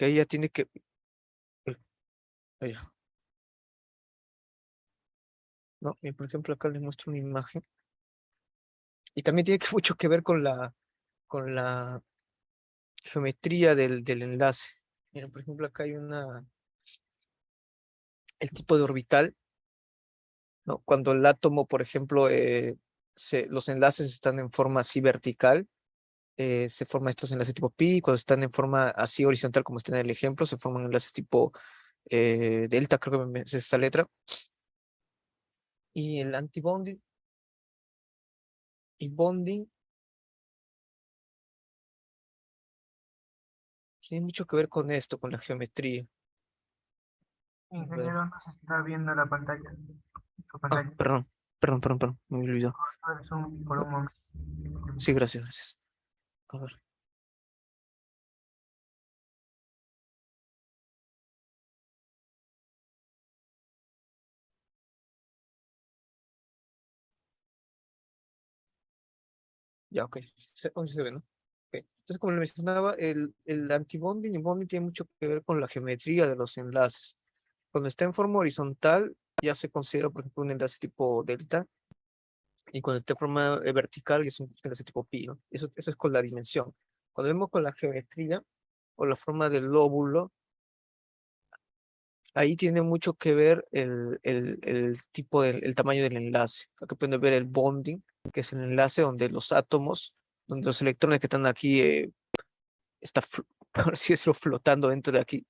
que ella tiene que... allá. No, y por ejemplo, acá les muestro una imagen. Y también tiene mucho que ver con la geometría del enlace. Miren, por ejemplo, acá hay el tipo de orbital, ¿no? Cuando el átomo, por ejemplo, los enlaces están en forma así vertical, se forman estos enlaces tipo pi, cuando están en forma así horizontal, como está en el ejemplo, se forman enlaces tipo delta, creo que es esta letra. Y el antibonding y bonding tiene mucho que ver con esto, con la geometría. A ver. Ingeniero, no se está viendo la pantalla, su Ah, pantalla. perdón, me olvidó. A ver, zoom por No, un momento. sí, gracias. A ver, ya, ok. Hoy se ve, ¿no? Ok. Entonces, como le mencionaba, el antibonding y bonding tiene mucho que ver con la geometría de los enlaces. Cuando está en forma horizontal, ya se considera, por ejemplo, un enlace tipo delta, y cuando está en forma vertical, es un enlace tipo pi, ¿no? Eso es con la dimensión. Cuando vemos con la geometría o la forma del lóbulo, ahí tiene mucho que ver el tipo el tamaño del enlace. Aquí pueden ver el bonding, que es el enlace donde los átomos, donde los electrones que están aquí, por así decirlo, flotando dentro de aquí,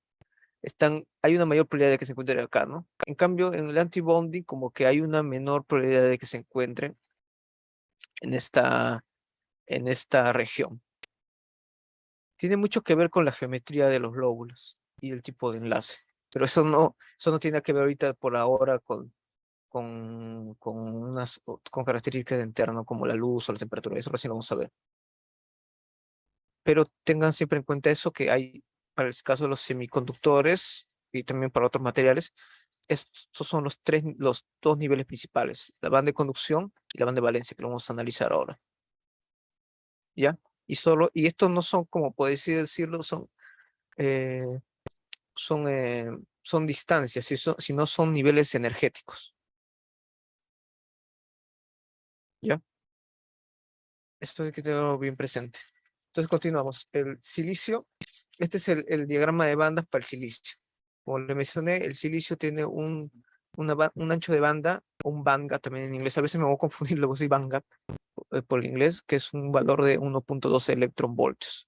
hay una mayor probabilidad de que se encuentren acá, ¿no? En cambio, en el antibonding, como que hay una menor probabilidad de que se encuentren en esta región. Tiene mucho que ver con la geometría de los lóbulos y el tipo de enlace. Pero eso no tiene que ver ahorita por ahora con características internas como la luz o la temperatura. Eso recién lo vamos a ver. Pero tengan siempre en cuenta eso que hay para el caso de los semiconductores y también para otros materiales. Estos son los dos niveles principales, la banda de conducción y la banda de valencia, que lo vamos a analizar ahora. ¿Ya? Y estos no son, como podéis decirlo, eh, son distancias, sino son niveles energéticos. ¿Ya? Esto hay que tenerlo bien presente. Entonces continuamos. El silicio, este es el diagrama de bandas para el silicio. Como le mencioné, el silicio tiene un ancho de banda, un bandgap también en inglés. A veces me voy a confundir luego si bandgap por el inglés, que es un valor de 1.12 electronvoltios.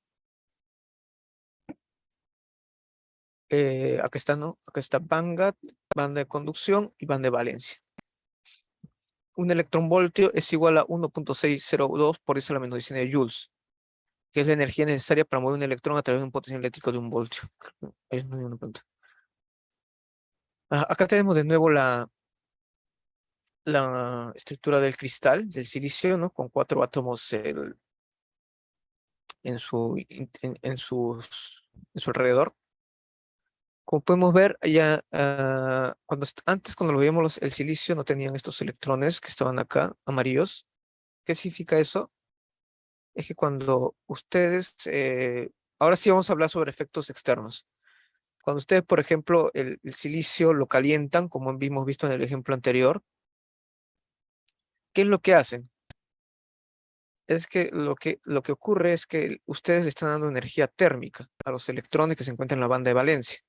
Acá está, ¿no? Acá está bandgap, banda de conducción y banda de valencia. Un electronvoltio es igual a 1.602 por eso la menos 19 joules, que es la energía necesaria para mover un electrón a través de un potencial eléctrico de un voltio. Es muy buena pregunta. Acá tenemos de nuevo la estructura del cristal, del silicio, ¿no? Con 4 átomos en su, in- en su alrededor. Como podemos ver, ya antes cuando lo veíamos el silicio no tenían estos electrones que estaban acá, amarillos. ¿Qué significa eso? Es que cuando ustedes, ahora sí vamos a hablar sobre efectos externos. Cuando ustedes, por ejemplo, el silicio lo calientan, como hemos visto en el ejemplo anterior, ¿qué es lo que hacen? Es que lo que ocurre es que ustedes le están dando energía térmica a los electrones que se encuentran en la banda de valencia.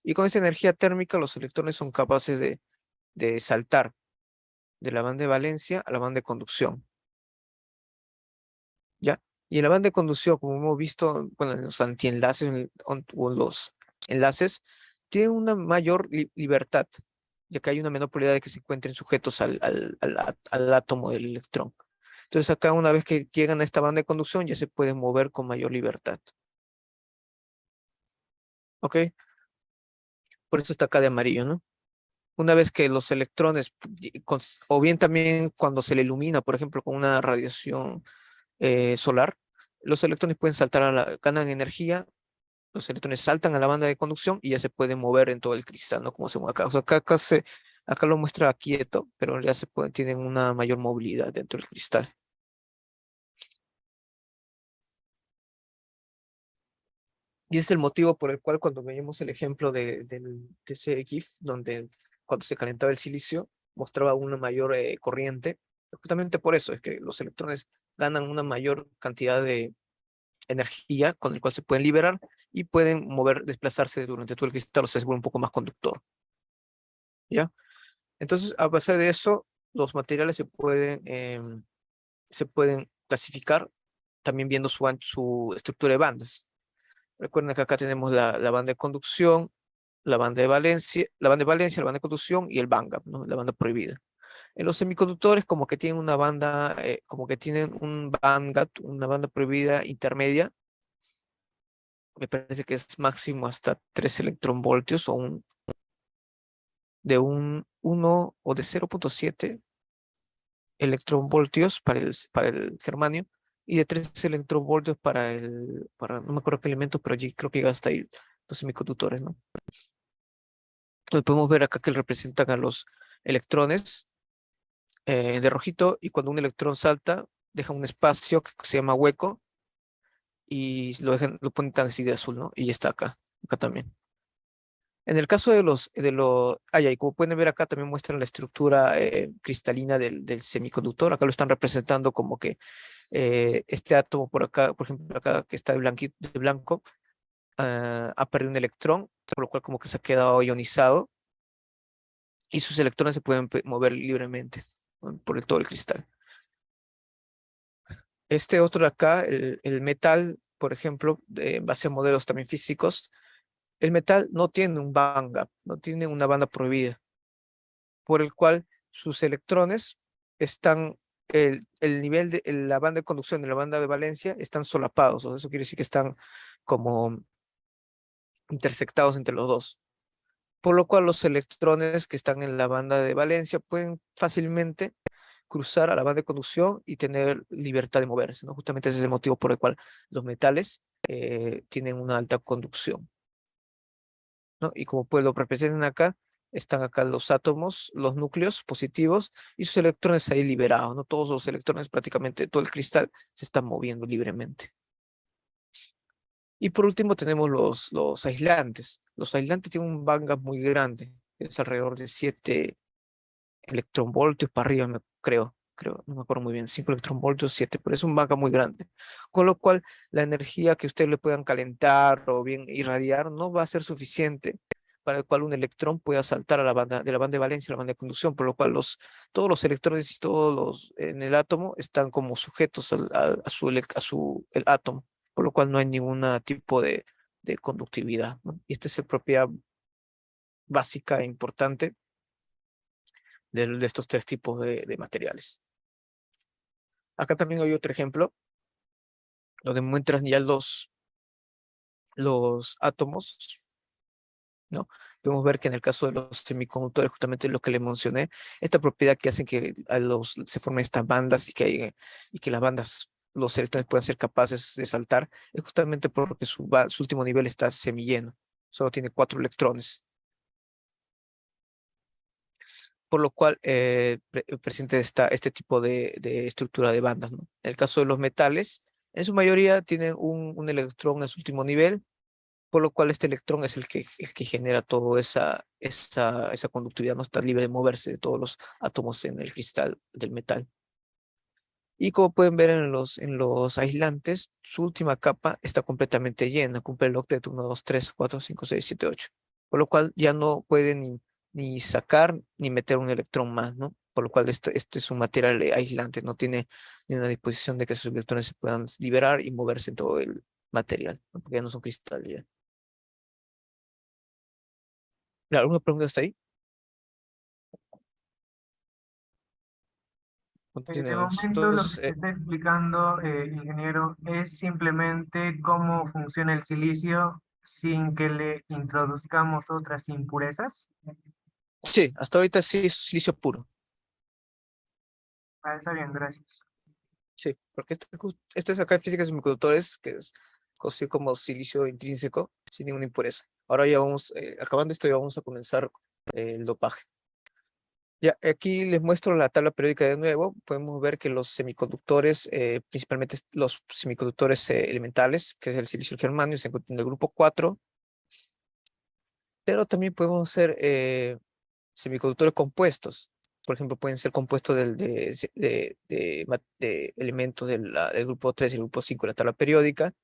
Y con esa energía térmica, los electrones son capaces de saltar de la banda de valencia a la banda de conducción. ¿Ya? Y en la banda de conducción, como hemos visto, bueno, en los antienlaces o en los enlaces, tienen una mayor libertad, ya que hay una menor probabilidad de que se encuentren sujetos al átomo del electrón. Entonces acá una vez que llegan a esta banda de conducción ya se pueden mover con mayor libertad. ¿Ok? Por eso está acá de amarillo, ¿no? Una vez que los electrones, o bien también cuando se le ilumina, por ejemplo, con una radiación solar, los electrones pueden saltar ganan energía, los electrones saltan a la banda de conducción y ya se pueden mover en todo el cristal, ¿no? Como se mueve acá. O sea, acá lo muestra quieto, pero ya tienen una mayor movilidad dentro del cristal. Y es el motivo por el cual cuando veíamos el ejemplo de ese GIF, donde cuando se calentaba el silicio, mostraba una mayor corriente, justamente por eso es que los electrones ganan una mayor cantidad de energía con el cual se pueden liberar y pueden desplazarse durante todo el cristal, o sea, se vuelve un poco más conductor, ¿ya? Entonces, a base de eso, los materiales se pueden clasificar también viendo su estructura de bandas. Recuerden que acá tenemos la banda de conducción, la banda de conducción y el bandgap, ¿no? La banda prohibida. En los semiconductores como que tienen una banda, como que tienen un bandgap, una banda prohibida intermedia, me parece que es máximo hasta 3 electronvoltios de un 1 o de 0,7 electronvoltios para el germanio y de 3 electronvoltios no me acuerdo qué elemento, pero allí creo que llega hasta ahí los semiconductores, ¿no? Entonces podemos ver acá que representan a los electrones de rojito y cuando un electrón salta, deja un espacio que se llama hueco y lo ponen tan así de azul, ¿no? Y ya está acá también. En el caso ya, y como pueden ver acá también muestran la estructura cristalina del semiconductor. Acá lo están representando como que este átomo por acá, por ejemplo, acá que está de blanco, ha perdido un electrón, por lo cual como que se ha quedado ionizado y sus electrones se pueden mover libremente, ¿no? Por todo el cristal. Este otro de acá, el metal, por ejemplo, en base a modelos también físicos, el metal no tiene un band gap, no tiene una banda prohibida, por el cual sus electrones están, el nivel de la banda de conducción y la banda de valencia están solapados, o eso quiere decir que están como intersectados entre los dos, por lo cual los electrones que están en la banda de valencia pueden fácilmente cruzar a la banda de conducción y tener libertad de moverse, ¿no? Justamente ese es el motivo por el cual los metales tienen una alta conducción, ¿no? Y como pues lo representan acá, están acá los átomos, los núcleos positivos y sus electrones ahí liberados, ¿no? Todos los electrones, prácticamente todo el cristal, se están moviendo libremente. Y por último tenemos los aislantes. Los aislantes tienen un band gap muy grande, es alrededor de 7 electronvoltios para arriba, creo, no me acuerdo muy bien, 5 electronvoltios, 7, pero es un band gap muy grande. Con lo cual, la energía que ustedes le puedan calentar o bien irradiar no va a ser suficiente para el cual un electrón pueda saltar a de la banda de valencia a la banda de conducción, por lo cual todos los electrones y todos los en el átomo están como sujetos el átomo, por lo cual no hay ningún tipo de conductividad, ¿no? Y esta es la propiedad básica e importante de estos tres tipos de materiales. Acá también hay otro ejemplo, donde muestran ya los átomos, ¿no? Podemos ver que en el caso de los semiconductores, justamente lo que le mencioné, esta propiedad que hacen que se formen estas bandas y que las bandas, los electrones puedan ser capaces de saltar, es justamente porque su último nivel está semilleno, solo tiene 4 electrones, por lo cual presenta este tipo de estructura de bandas, ¿no? En el caso de los metales, en su mayoría tienen un electrón en su último nivel, por lo cual este electrón es el que genera toda esa conductividad, no está libre de moverse de todos los átomos en el cristal del metal. Y como pueden ver en los aislantes, su última capa está completamente llena, cumple el octeto 1, 2, 3, 4, 5, 6, 7, 8, por lo cual ya no puede ni sacar ni meter un electrón más, ¿no? Por lo cual este es un material aislante, no tiene ni una disposición de que sus electrones se puedan liberar y moverse en todo el material, ¿no? Porque ya no son cristales ya. ¿Alguna pregunta hasta ahí? De Continuamos. momento lo que Entonces, se está explicando, ingeniero, es simplemente cómo funciona el silicio sin que le introduzcamos otras impurezas. sí, hasta ahorita sí es silicio puro. Ah, está bien, gracias. Sí, porque esto es acá en física de semiconductores, que es conocido como silicio intrínseco, sin ninguna impureza. Ahora ya vamos, acabando esto, ya vamos a comenzar el dopaje. Ya, aquí les muestro la tabla periódica de nuevo. Podemos ver que los semiconductores, principalmente los semiconductores elementales, que es el silicio y el germanio, se encuentran en el grupo 4, pero también podemos hacer semiconductores compuestos. Por ejemplo, pueden ser compuestos de elementos del grupo 3 y el grupo 5 de la tabla periódica,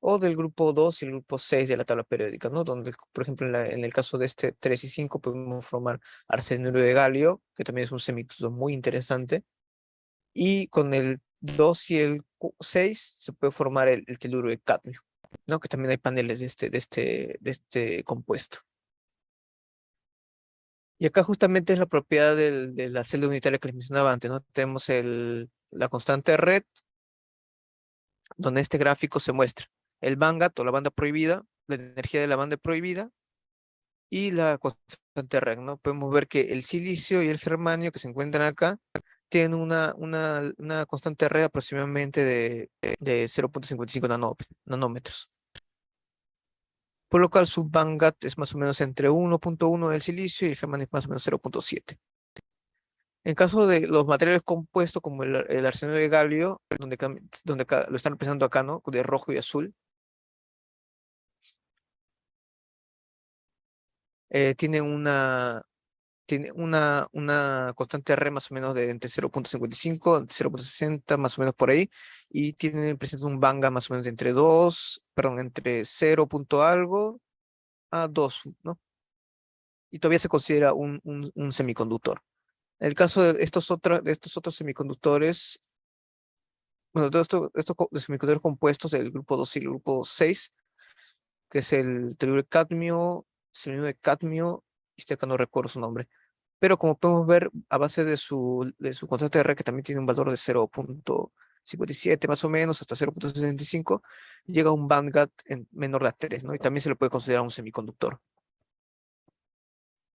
o del grupo 2 y el grupo 6 de la tabla periódica, ¿no? Donde, por ejemplo, en el caso de este 3 y 5 podemos formar arsenuro de galio, que también es un semiconductor muy interesante, y con el 2 y el 6 se puede formar el teluro de cadmio, ¿no? Que también hay paneles de este compuesto. Y acá justamente es la propiedad de la celda unitaria que les mencionaba antes, ¿no? Tenemos la constante red, donde este gráfico se muestra el bandgap o la banda prohibida, la energía de la banda prohibida y la constante red, ¿no? Podemos ver que el silicio y el germanio que se encuentran acá tienen una constante red aproximadamente de 0,55 nanómetros. Por lo cual su bandgap es más o menos entre 1,1 del silicio y el germanio es más o menos 0,7. En caso de los materiales compuestos como el arsenio de galio, donde lo están representando acá, ¿no? De rojo y azul, tiene una constante R más o menos de entre 0,55, 0,60, más o menos por ahí, y presenta un banga más o menos de entre 2, perdón, entre 0 punto algo a 2, ¿no? Y todavía se considera un semiconductor. En el caso de estos otros semiconductores, bueno, de estos semiconductores compuestos del grupo 2 y el grupo 6, que es el teluro de cadmio, selenio de cadmio, y este acá no recuerdo su nombre. Pero como podemos ver, a base de su constante de R, que también tiene un valor de 0,57 más o menos, hasta 0,65, llega a un bandgap menor de 3, ¿no? Y también se le puede considerar un semiconductor.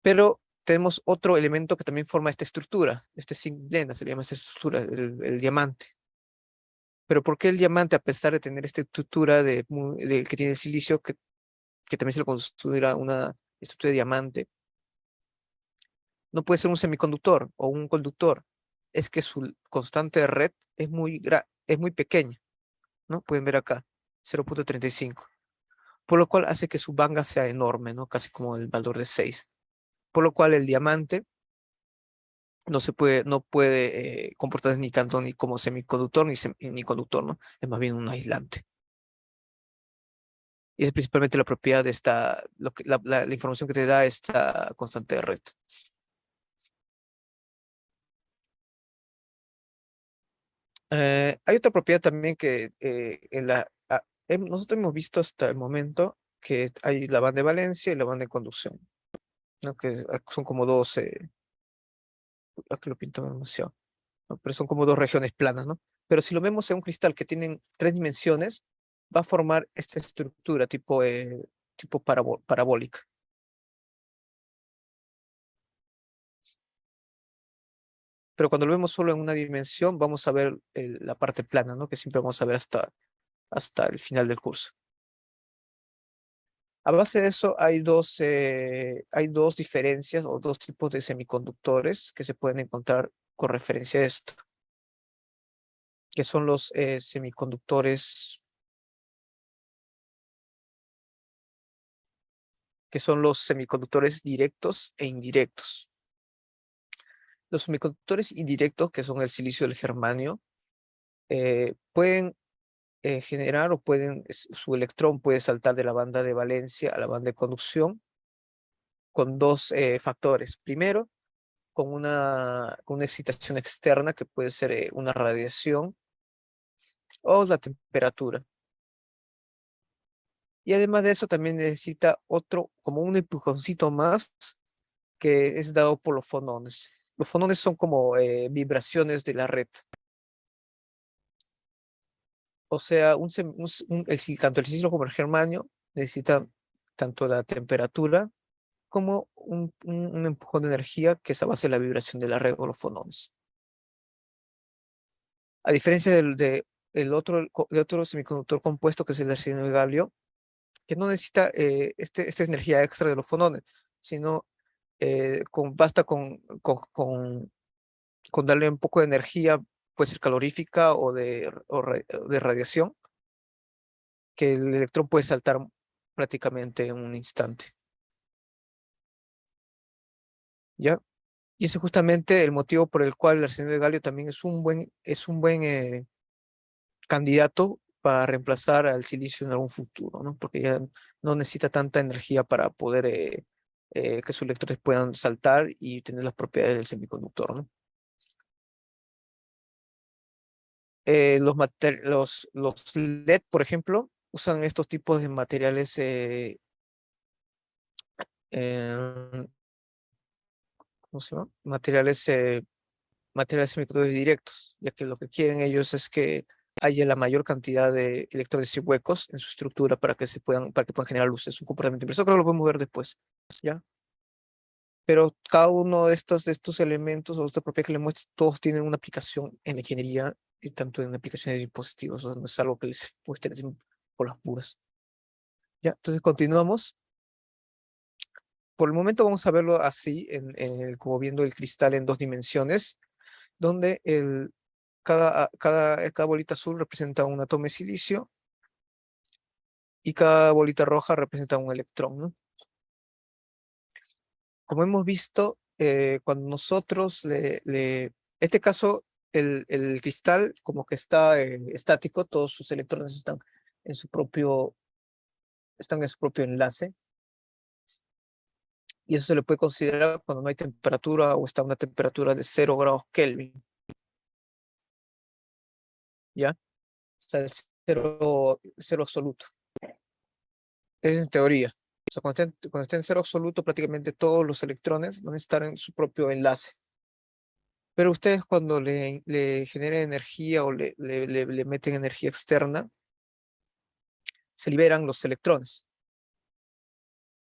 Pero tenemos otro elemento que también forma esta estructura, este zinc blenda, se le llama esta estructura, el diamante. Pero ¿por qué el diamante, a pesar de tener esta estructura que tiene silicio, que también se le considera una estructura de diamante, no puede ser un semiconductor o un conductor? Es que su constante de red es muy pequeña, ¿no? Pueden ver acá, 0,35. Por lo cual hace que su banda sea enorme, ¿no? Casi como el valor de 6. Por lo cual el diamante no puede comportarse ni tanto ni como semiconductor ni conductor, ¿no? Es más bien un aislante. Y es principalmente la propiedad de la información que te da esta constante de red. Hay otra propiedad también que nosotros hemos visto hasta el momento que hay la banda de valencia y la banda de conducción, ¿no? Que son como dos, aquí lo pinto demasiado, ¿no? Pero son como dos regiones planas, ¿no? Pero si lo vemos en un cristal que tiene 3 dimensiones, va a formar esta estructura tipo parabólica. Pero cuando lo vemos solo en una dimensión, vamos a ver la parte plana, ¿no? Que siempre vamos a ver hasta el final del curso. A base de eso hay dos diferencias o dos tipos de semiconductores que se pueden encontrar con referencia a esto, que son los semiconductores directos e indirectos. Los semiconductores indirectos, que son el silicio y el germanio, pueden generar su electrón puede saltar de la banda de valencia a la banda de conducción con dos factores. Primero, con una excitación externa que puede ser una radiación o la temperatura. Y además de eso también necesita otro, como un empujoncito más, que es dado por los fonones. Los fonones son como vibraciones de la red. O sea, tanto el silicio como el germanio necesitan tanto la temperatura como un empujón de energía que es a base de la vibración de la red o los fonones. A diferencia del otro semiconductor compuesto, que es el arsenio de galio, que no necesita esta energía extra de los fonones, sino basta con darle un poco de energía, puede ser calorífica o de radiación, que el electrón puede saltar prácticamente en un instante. ¿Ya? Y ese es justamente el motivo por el cual el arsenio de galio también es un buen candidato para reemplazar al silicio en algún futuro, ¿no? Porque ya no necesita tanta energía para poder que sus electrones puedan saltar y tener las propiedades del semiconductor, ¿no? Los LED, por ejemplo, usan estos tipos de materiales, eh, ¿cómo se llama? Materiales semiconductores directos, ya que lo que quieren ellos es que haya la mayor cantidad de electrones y huecos en su estructura para que puedan generar luz. Es un comportamiento inverso, creo que lo podemos ver después, ¿ya? Pero cada uno de estos elementos o esta propiedad que le muestro, todos tienen una aplicación en la ingeniería y tanto en aplicaciones de dispositivos, o sea, no es algo que les muestre así por las puras. Ya, entonces continuamos. Por el momento vamos a verlo así, como viendo el cristal en dos dimensiones, donde cada bolita azul representa un átomo de silicio y cada bolita roja representa un electrón, ¿no? Como hemos visto, cuando nosotros este caso, el cristal como que está estático, todos sus electrones están en su propio enlace, y eso se le puede considerar cuando no hay temperatura o está a una temperatura de 0 grados Kelvin, ¿ya? O sea, el cero absoluto. Es en teoría. O sea, cuando esté en cero absoluto, prácticamente todos los electrones van a estar en su propio enlace. Pero ustedes cuando le generen energía o le meten energía externa, se liberan los electrones,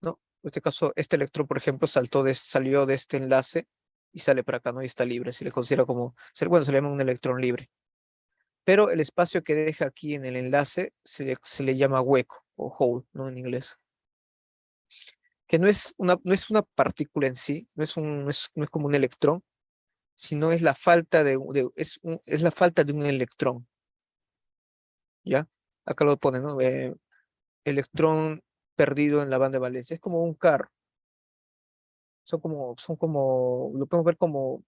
¿no? En este caso, este electrón, por ejemplo, salió de este enlace y sale para acá, ¿no? Y está libre. Se le considera como, bueno, se le llama un electrón libre. Pero el espacio que deja aquí en el enlace se le llama hueco o hole, ¿no? En inglés. Que no es una partícula en sí, no es como un electrón, sino es la falta es la falta de un electrón, ¿ya? Acá lo pone, ¿no? Electrón perdido en la banda de valencia. Es como un carro. Lo podemos ver como,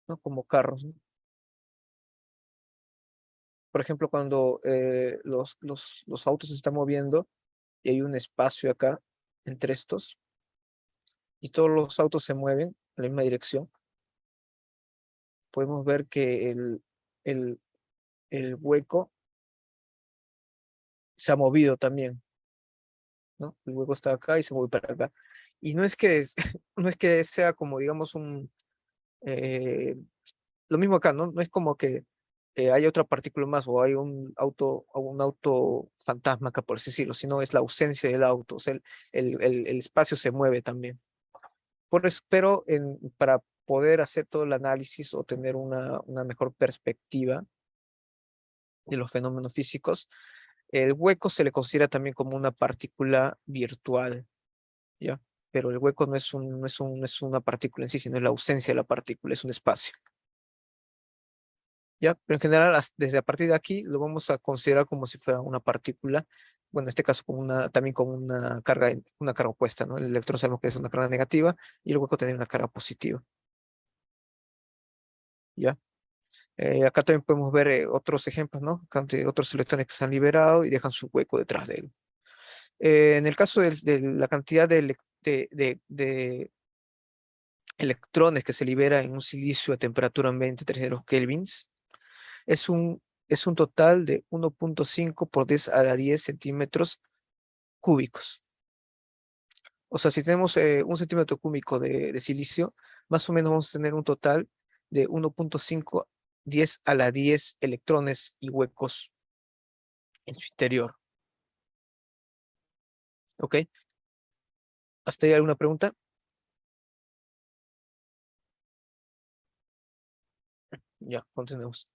¿no? Como carros, ¿no? Por ejemplo, cuando los autos se están moviendo y hay un espacio acá entre estos y todos los autos se mueven en la misma dirección, podemos ver que el, el hueco se ha movido también, ¿no? El hueco está acá y se mueve para acá. Y no es no es que sea como, digamos, eh, lo mismo acá, ¿no? No es como que hay otra partícula más o hay un auto fantasma acá, por así decirlo, sino es la ausencia del auto, o sea, el espacio se mueve también. Pero para poder hacer todo el análisis o tener una mejor perspectiva de los fenómenos físicos, el hueco se le considera también como una partícula virtual, ¿ya? Pero el hueco no es una partícula en sí, sino es la ausencia de la partícula, es un espacio. ¿Ya? Pero en general, desde a partir de aquí, lo vamos a considerar como si fuera una partícula, bueno, en este caso también como una carga opuesta, ¿no? El electrón sabemos que es una carga negativa y el hueco tiene una carga positiva, ¿ya? Acá también podemos ver otros ejemplos, ¿no? Otros electrones que se han liberado y dejan su hueco detrás de él. En el caso de la cantidad de electrones que se libera en un silicio a temperatura ambiente 300 kelvins, es un total de 1.5 por 10 a la 10 centímetros cúbicos. O sea, si tenemos un centímetro cúbico de silicio, más o menos vamos a tener un total de 1.5 10 a la 10 electrones y huecos en su interior. ¿Ok? ¿Hasta ahí alguna pregunta? Ya, continuemos.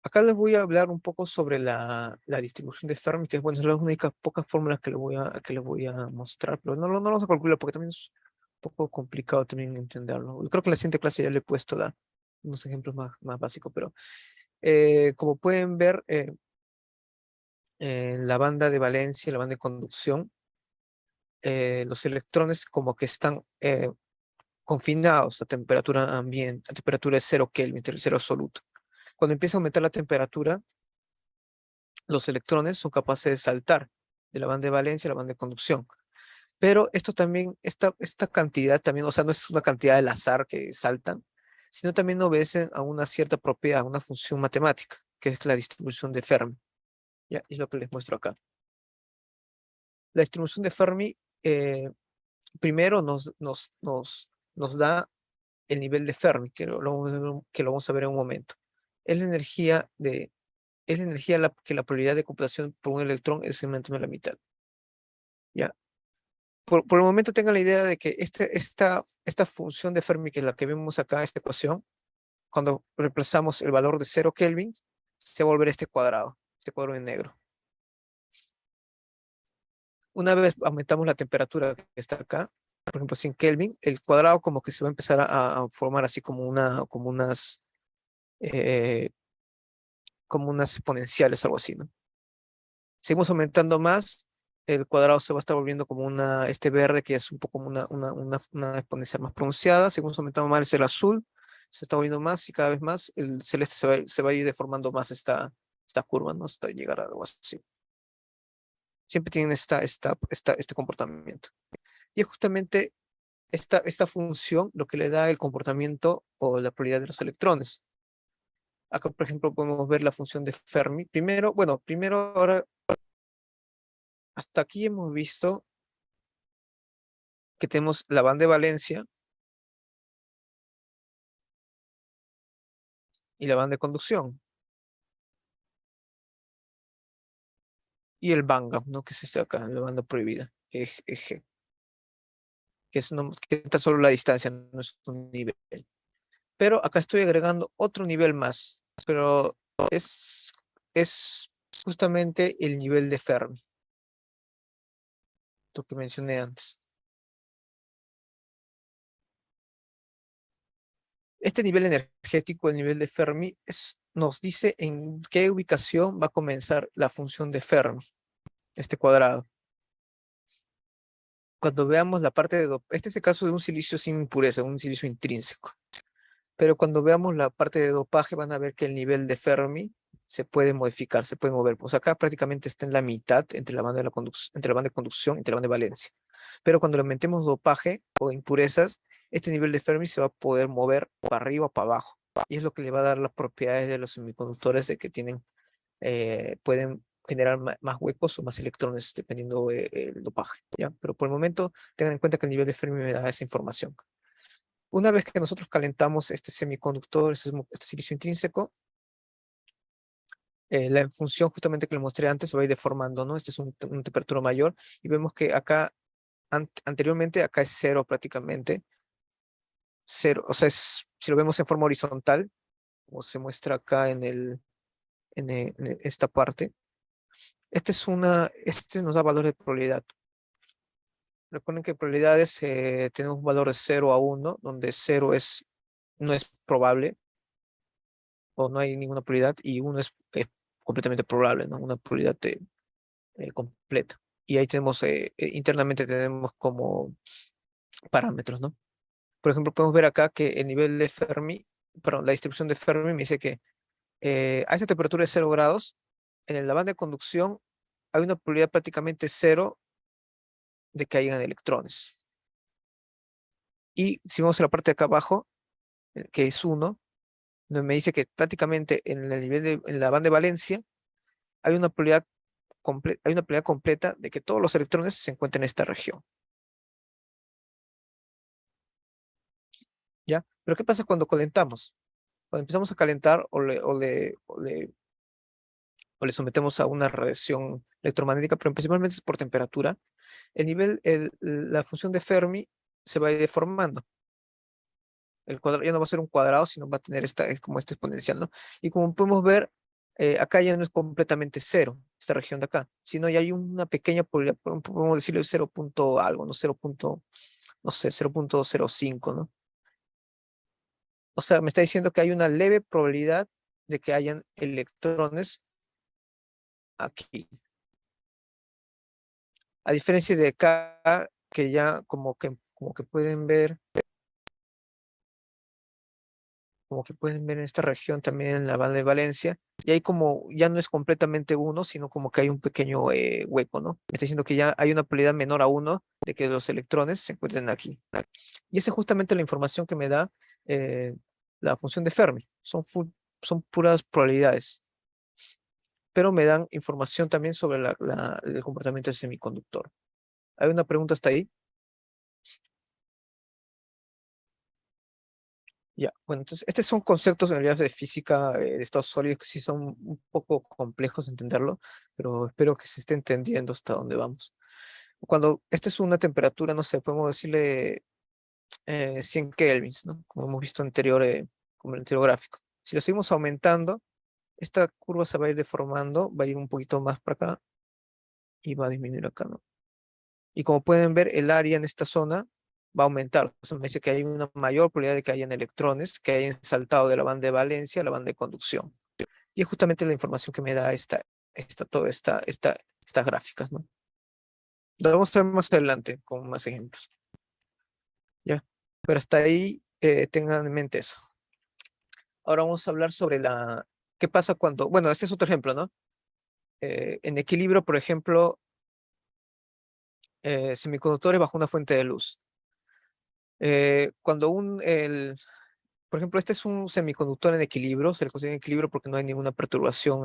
Acá les voy a hablar un poco sobre la distribución de Fermi, que es, bueno, es la única pocas fórmulas que les voy a mostrar, pero no lo vamos a calcular porque también es un poco complicado también entenderlo. Yo creo que en la siguiente clase ya le he puesto unos ejemplos más básicos, pero como pueden ver, en la banda de valencia, la banda de conducción, los electrones como que están confinados a temperatura ambiente, a temperatura de 0 Kelvin, cero absoluto. Cuando empieza a aumentar la temperatura, los electrones son capaces de saltar de la banda de valencia a la banda de conducción. Pero esto también, esta cantidad también, o sea, no es una cantidad al azar que saltan, sino también obedecen a una cierta propiedad, a una función matemática, que es la distribución de Fermi. Ya, es lo que les muestro acá. La distribución de Fermi primero nos da el nivel de Fermi, que lo vamos a ver en un momento. Es la energía que la probabilidad de computación por un electrón es segmentado a la mitad. ¿Ya? Por el momento tengan la idea de que esta función de Fermi, que es la que vemos acá, esta ecuación, cuando reemplazamos el valor de 0 Kelvin, se va a volver este cuadrado en negro. Una vez aumentamos la temperatura que está acá, por ejemplo 100 Kelvin, el cuadrado como que se va a empezar a formar así eh, como unas exponenciales, algo así, ¿no? Seguimos aumentando más, el cuadrado se va a estar volviendo como este verde que es un poco como una exponencial más pronunciada. Seguimos aumentando más el azul, se está volviendo más y cada vez más el celeste se va a ir deformando más esta curva, ¿no? Hasta llegar a algo así. Siempre tienen este comportamiento. Y es justamente esta función lo que le da el comportamiento o la probabilidad de los electrones. Acá, por ejemplo, podemos ver la función de Fermi. Primero, ahora, hasta aquí hemos visto que tenemos la banda de valencia y la banda de conducción. Y el banda, ¿no? Que es este acá, la banda prohibida, G, que está solo la distancia, no es un nivel. Pero acá estoy agregando otro nivel más, pero es, es justamente el nivel de Fermi, lo que mencioné antes. Este nivel energético, el nivel de Fermi, nos dice en qué ubicación va a comenzar la función de Fermi, este cuadrado. Cuando veamos la parte este es el caso de un silicio sin impureza, un silicio intrínseco. Pero cuando veamos la parte de dopaje van a ver que el nivel de Fermi se puede modificar, se puede mover. Pues acá prácticamente está en la mitad entre la banda de entre la banda de conducción y entre la banda de valencia. Pero cuando le metemos dopaje o impurezas, este nivel de Fermi se va a poder mover para arriba o para abajo. Y es lo que le va a dar las propiedades de los semiconductores de que pueden generar más huecos o más electrones dependiendo del dopaje, ¿ya? Pero por el momento tengan en cuenta que el nivel de Fermi me da esa información. Una vez que nosotros calentamos este semiconductor, este silicio intrínseco, la función justamente que les mostré antes se va a ir deformando, ¿no? Este es una temperatura mayor y vemos que acá, anteriormente, acá es cero prácticamente. Cero, o sea, si lo vemos en forma horizontal, como se muestra acá en esta parte, este nos da valor de probabilidad. Recuerden que probabilidades tenemos un valor de 0 a 1, donde 0 no es probable o no hay ninguna probabilidad y 1 es completamente probable, ¿no? Una probabilidad completa. Y ahí tenemos, internamente tenemos como parámetros, ¿no? Por ejemplo, podemos ver acá que el nivel de Fermi, perdón, la distribución de Fermi me dice que a esta temperatura de 0 grados, en la banda de conducción hay una probabilidad prácticamente cero de que hayan electrones. Y si vamos a la parte de acá abajo, que es 1, me dice que prácticamente en el nivel en la banda de valencia hay una probabilidad hay una probabilidad completa de que todos los electrones se encuentren en esta región. ¿Ya? Pero ¿qué pasa cuando calentamos? Cuando empezamos a calentar o le sometemos a una radiación electromagnética, pero principalmente es por temperatura, la función de Fermi se va a ir deformando. El cuadrado ya no va a ser un cuadrado, sino va a tener como esta exponencial, ¿no? Y como podemos ver, acá ya no es completamente cero, esta región de acá, sino ya hay una pequeña probabilidad, podemos decirle 0 punto algo, ¿no? 0 punto, no sé, 0.05, ¿no? O sea, me está diciendo que hay una leve probabilidad de que hayan electrones aquí. A diferencia de acá, que ya como que pueden ver, como que pueden ver en esta región también en la banda de Valencia, y hay como, ya no es completamente uno, sino como que hay un pequeño hueco, ¿no? Me está diciendo que ya hay una probabilidad menor a uno de que los electrones se encuentren aquí. Y esa es justamente la información que me da eh, la función de Fermi. Son puras probabilidades, pero me dan información también sobre el comportamiento del semiconductor. ¿Hay una pregunta hasta ahí? Ya, bueno, entonces estos son conceptos en realidad de física de estados sólidos que sí son un poco complejos de entenderlo, pero espero que se esté entendiendo hasta dónde vamos. Cuando esta es una temperatura, no sé, podemos decirle 100 kelvins, ¿no? Como hemos visto anterior, como en el anterior gráfico. Si lo seguimos aumentando, esta curva se va a ir deformando, va a ir un poquito más para acá y va a disminuir acá, ¿no? Y como pueden ver, el área en esta zona va a aumentar. Eso me dice que hay una mayor probabilidad de que hayan electrones que hayan saltado de la banda de valencia a la banda de conducción. Y es justamente la información que me da estas gráficas, ¿no? Lo vamos a ver más adelante con más ejemplos. ¿Ya? Pero hasta ahí tengan en mente eso. Ahora vamos a hablar sobre qué pasa cuando, bueno, este es otro ejemplo, ¿no? En equilibrio, por ejemplo, semiconductores bajo una fuente de luz. Cuando por ejemplo, este es un semiconductor en equilibrio, se le considera en equilibrio porque no hay ninguna perturbación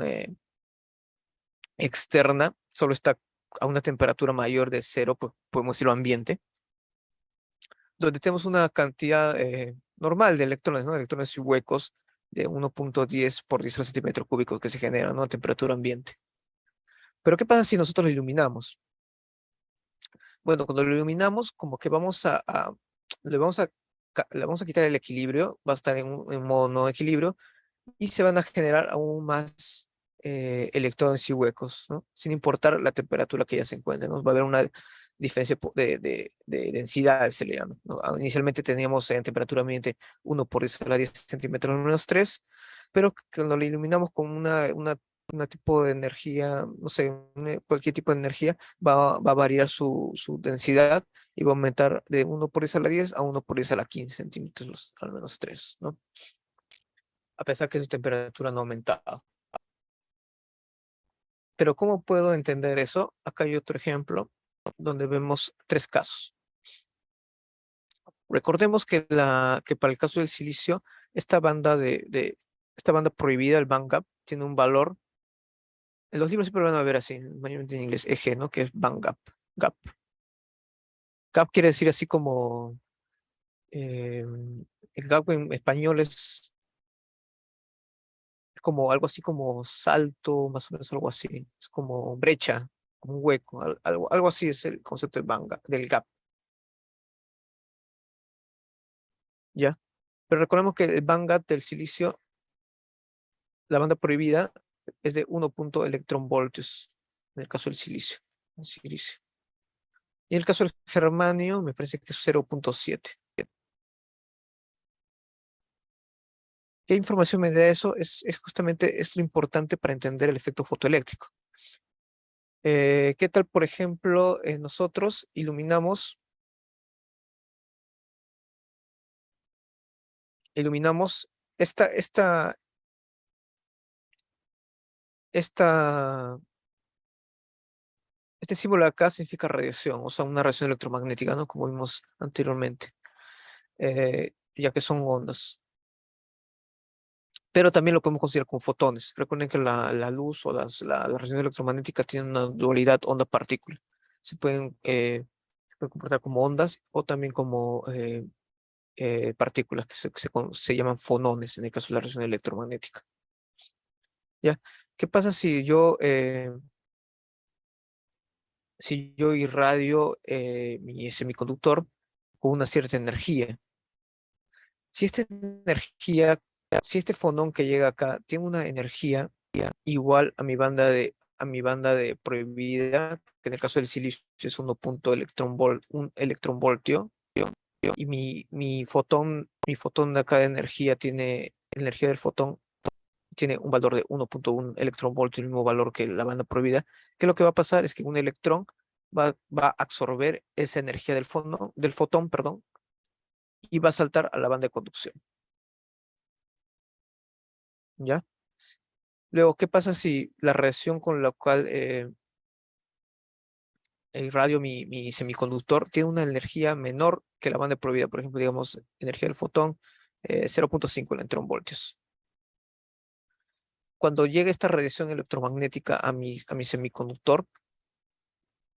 externa, solo está a una temperatura mayor de cero, pues podemos decirlo ambiente, donde tenemos una cantidad normal de electrones, ¿no? Electrones y huecos de 1.10 por 10 al centímetro cúbico que se generan, ¿no? A temperatura ambiente. Pero ¿qué pasa si nosotros lo iluminamos? Bueno, cuando lo iluminamos, como que le vamos le vamos a quitar el equilibrio, va a estar en modo no equilibrio, y se van a generar aún más electrones y huecos, ¿no? Sin importar la temperatura que ya se encuentren, ¿no? Va a haber una diferencia de densidad, se le llama, ¿no? Inicialmente teníamos en temperatura ambiente 1 por 10 a la 10 centímetros menos 3, pero cuando lo iluminamos con una tipo de energía, no sé, cualquier tipo de energía, va a variar su densidad y va a aumentar de 1 por 10 a la 10 a 1 por 10 a la 15 centímetros, al menos 3, ¿no? A pesar que su temperatura no ha aumentado. Pero ¿cómo puedo entender eso? Acá hay otro ejemplo donde vemos tres casos. Recordemos que para el caso del silicio, esta banda prohibida, el band gap, tiene un valor. En los libros siempre van a ver así, mayormente en inglés, EG, ¿no? Que es band gap. Gap. Gap quiere decir así como eh, el gap en español es como algo así como salto, más o menos algo así. Es como brecha, como un hueco, algo así es el concepto del gap, ¿ya? Pero recordemos que el band gap del silicio, la banda prohibida, es de 1 electronvoltios, en el caso del silicio. Y en el caso del germanio, me parece que es 0.7. ¿Qué información me da eso? Es justamente es lo importante para entender el efecto fotoeléctrico. ¿Qué tal, por ejemplo, nosotros iluminamos esta, esta, esta, este símbolo de acá significa radiación, o sea, una radiación electromagnética, ¿no? Como vimos anteriormente, ya que son ondas. Pero también lo podemos considerar como fotones. Recuerden que la luz o la radiación electromagnética tienen una dualidad onda-partícula. Se pueden comportar como ondas o también como partículas que se llaman fonones en el caso de la radiación electromagnética. ¿Ya? ¿Qué pasa si yo irradio mi semiconductor con una cierta energía? Si esta energía, si este fonón que llega acá tiene una energía igual a mi banda de prohibida, que en el caso del silicio es 1 electronvoltio, y mi fotón de acá de energía tiene, energía del fotón tiene un valor de 1,1 electronvoltio, el mismo valor que la banda prohibida, que lo que va a pasar es que un electrón va a absorber esa energía del fotón, perdón, y va a saltar a la banda de conducción. ¿Ya? Luego, ¿qué pasa si la reacción con la cual irradio mi semiconductor tiene una energía menor que la banda prohibida? Por ejemplo, digamos, energía del fotón, 0,5 electronvoltios. Cuando llega esta radiación electromagnética a mi semiconductor,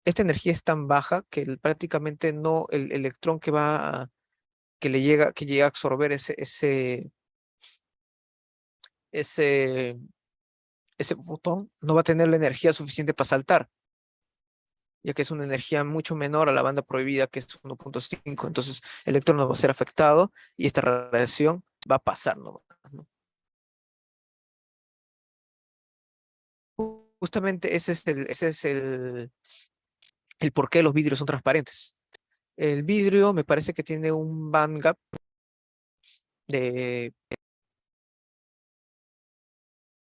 esta energía es tan baja que prácticamente no, el electrón que llega a absorber ese, ese fotón no va a tener la energía suficiente para saltar, ya que es una energía mucho menor a la banda prohibida, que es 1,5. Entonces, el electrón no va a ser afectado y esta radiación va a pasar nomás, ¿no? Justamente ese es el por qué los vidrios son transparentes. El vidrio me parece que tiene un band gap de,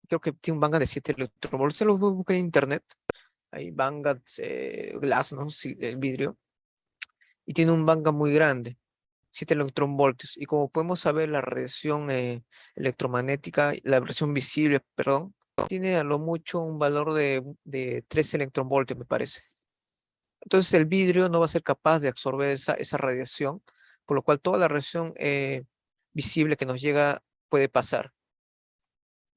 creo que tiene un band gap de 7 electronvoltios. Se lo voy a buscar en internet. Hay band gaps, glass, ¿no? Sí, el vidrio. Y tiene un band gap muy grande, 7 electronvoltios. Y como podemos saber, la radiación electromagnética, la radiación visible, perdón, tiene a lo mucho un valor de 3 electronvoltios, me parece. Entonces el vidrio no va a ser capaz de absorber esa radiación, por lo cual toda la radiación visible que nos llega puede pasar,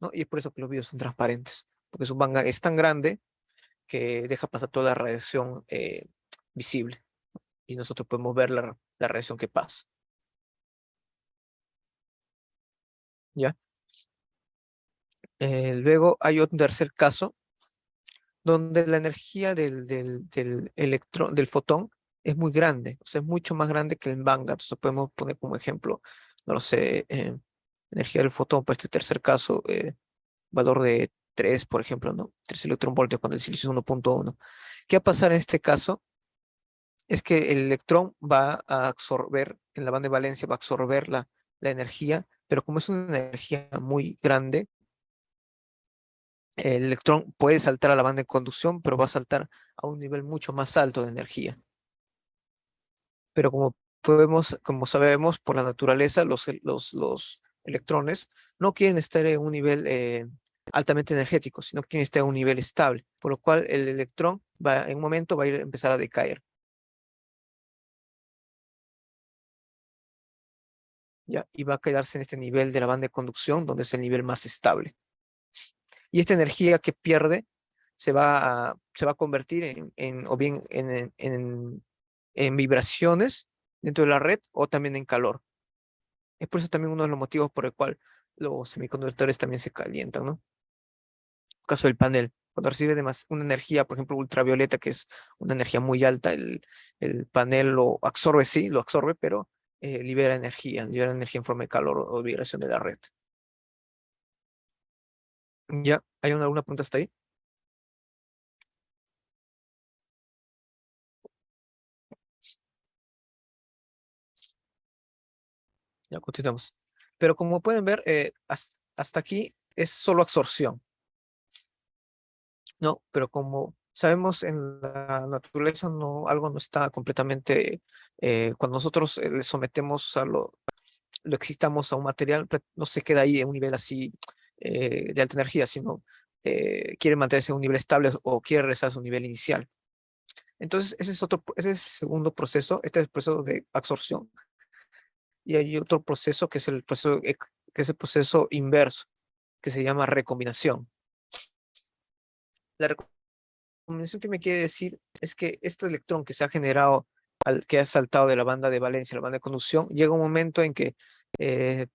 ¿no? Y es por eso que los vidrios son transparentes, porque su banda es tan grande que deja pasar toda la radiación visible y nosotros podemos ver la radiación que pasa, ¿ya? Luego hay un tercer caso donde la energía del electrón, del fotón es muy grande, o sea, es mucho más grande que el Vanga. Entonces podemos poner como ejemplo, no lo sé, energía del fotón, para este tercer caso, valor de 3 por ejemplo, ¿no? 3 electronvoltios cuando el silicio es 1,1. ¿Qué va a pasar en este caso? Es que el electrón va a absorber, en la banda de valencia va a absorber la energía, pero como es una energía muy grande, el electrón puede saltar a la banda de conducción, pero va a saltar a un nivel mucho más alto de energía. Pero como sabemos por la naturaleza, los electrones no quieren estar en un nivel altamente energético, sino quieren estar en un nivel estable, por lo cual el electrón en un momento va a empezar a decaer, ¿ya? Y va a quedarse en este nivel de la banda de conducción, donde es el nivel más estable. Y esta energía que pierde se va a convertir o bien en vibraciones dentro de la red o también en calor. Es por eso también uno de los motivos por el cual los semiconductores también se calientan, ¿no? Caso del panel, cuando recibe una energía, por ejemplo, ultravioleta, que es una energía muy alta, el panel lo absorbe, sí, lo absorbe, pero libera energía en forma de calor o vibración de la red. ¿Ya? ¿Hay alguna pregunta hasta ahí? Ya continuamos. Pero como pueden ver, hasta aquí es solo absorción, ¿no? Pero como sabemos en la naturaleza, algo no está completamente, cuando nosotros le sometemos lo excitamos a un material, no se queda ahí en un nivel así de alta energía, sino quiere mantenerse en un nivel estable o quiere regresar a su nivel inicial. Entonces, ese es el segundo proceso, este es el proceso de absorción. Y hay otro proceso que es que es el proceso inverso, que se llama recombinación. La recombinación que me quiere decir es que este electrón que se ha generado, que ha saltado de la banda de valencia a la banda de conducción, llega un momento en que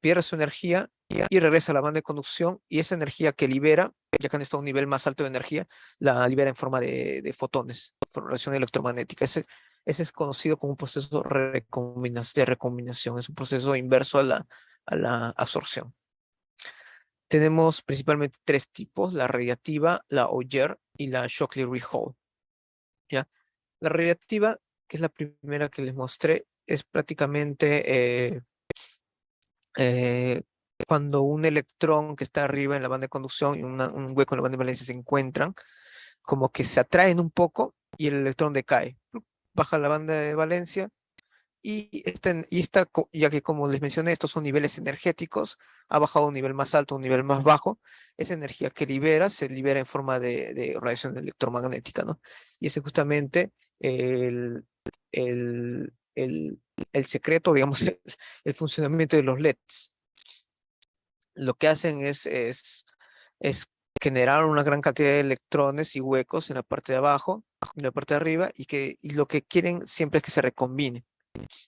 pierde su energía y regresa a la banda de conducción y esa energía que libera, ya que han estado a un nivel más alto de energía, la libera en forma de fotones, radiación electromagnética. Ese es conocido como un proceso de recombinación, es un proceso inverso a la absorción. tenemos principalmente tres tipos: la radiativa, la Auger y la Shockley-Rich-Hall. ¿Ya? La radiativa, que es la primera que les mostré, es prácticamente eh, cuando un electrón que está arriba en la banda de conducción y un hueco en la banda de valencia se encuentran, como que se atraen un poco y el electrón decae. Baja la banda de valencia ya que como les mencioné, estos son niveles energéticos, ha bajado a un nivel más alto, a un nivel más bajo, esa energía que libera se libera en forma de radiación electromagnética, ¿no? Y ese es justamente el, el, el, el secreto, digamos, el funcionamiento de los LEDs. Lo que hacen es generar una gran cantidad de electrones y huecos en la parte de abajo, en la parte de arriba, y lo que quieren siempre es que se recombine.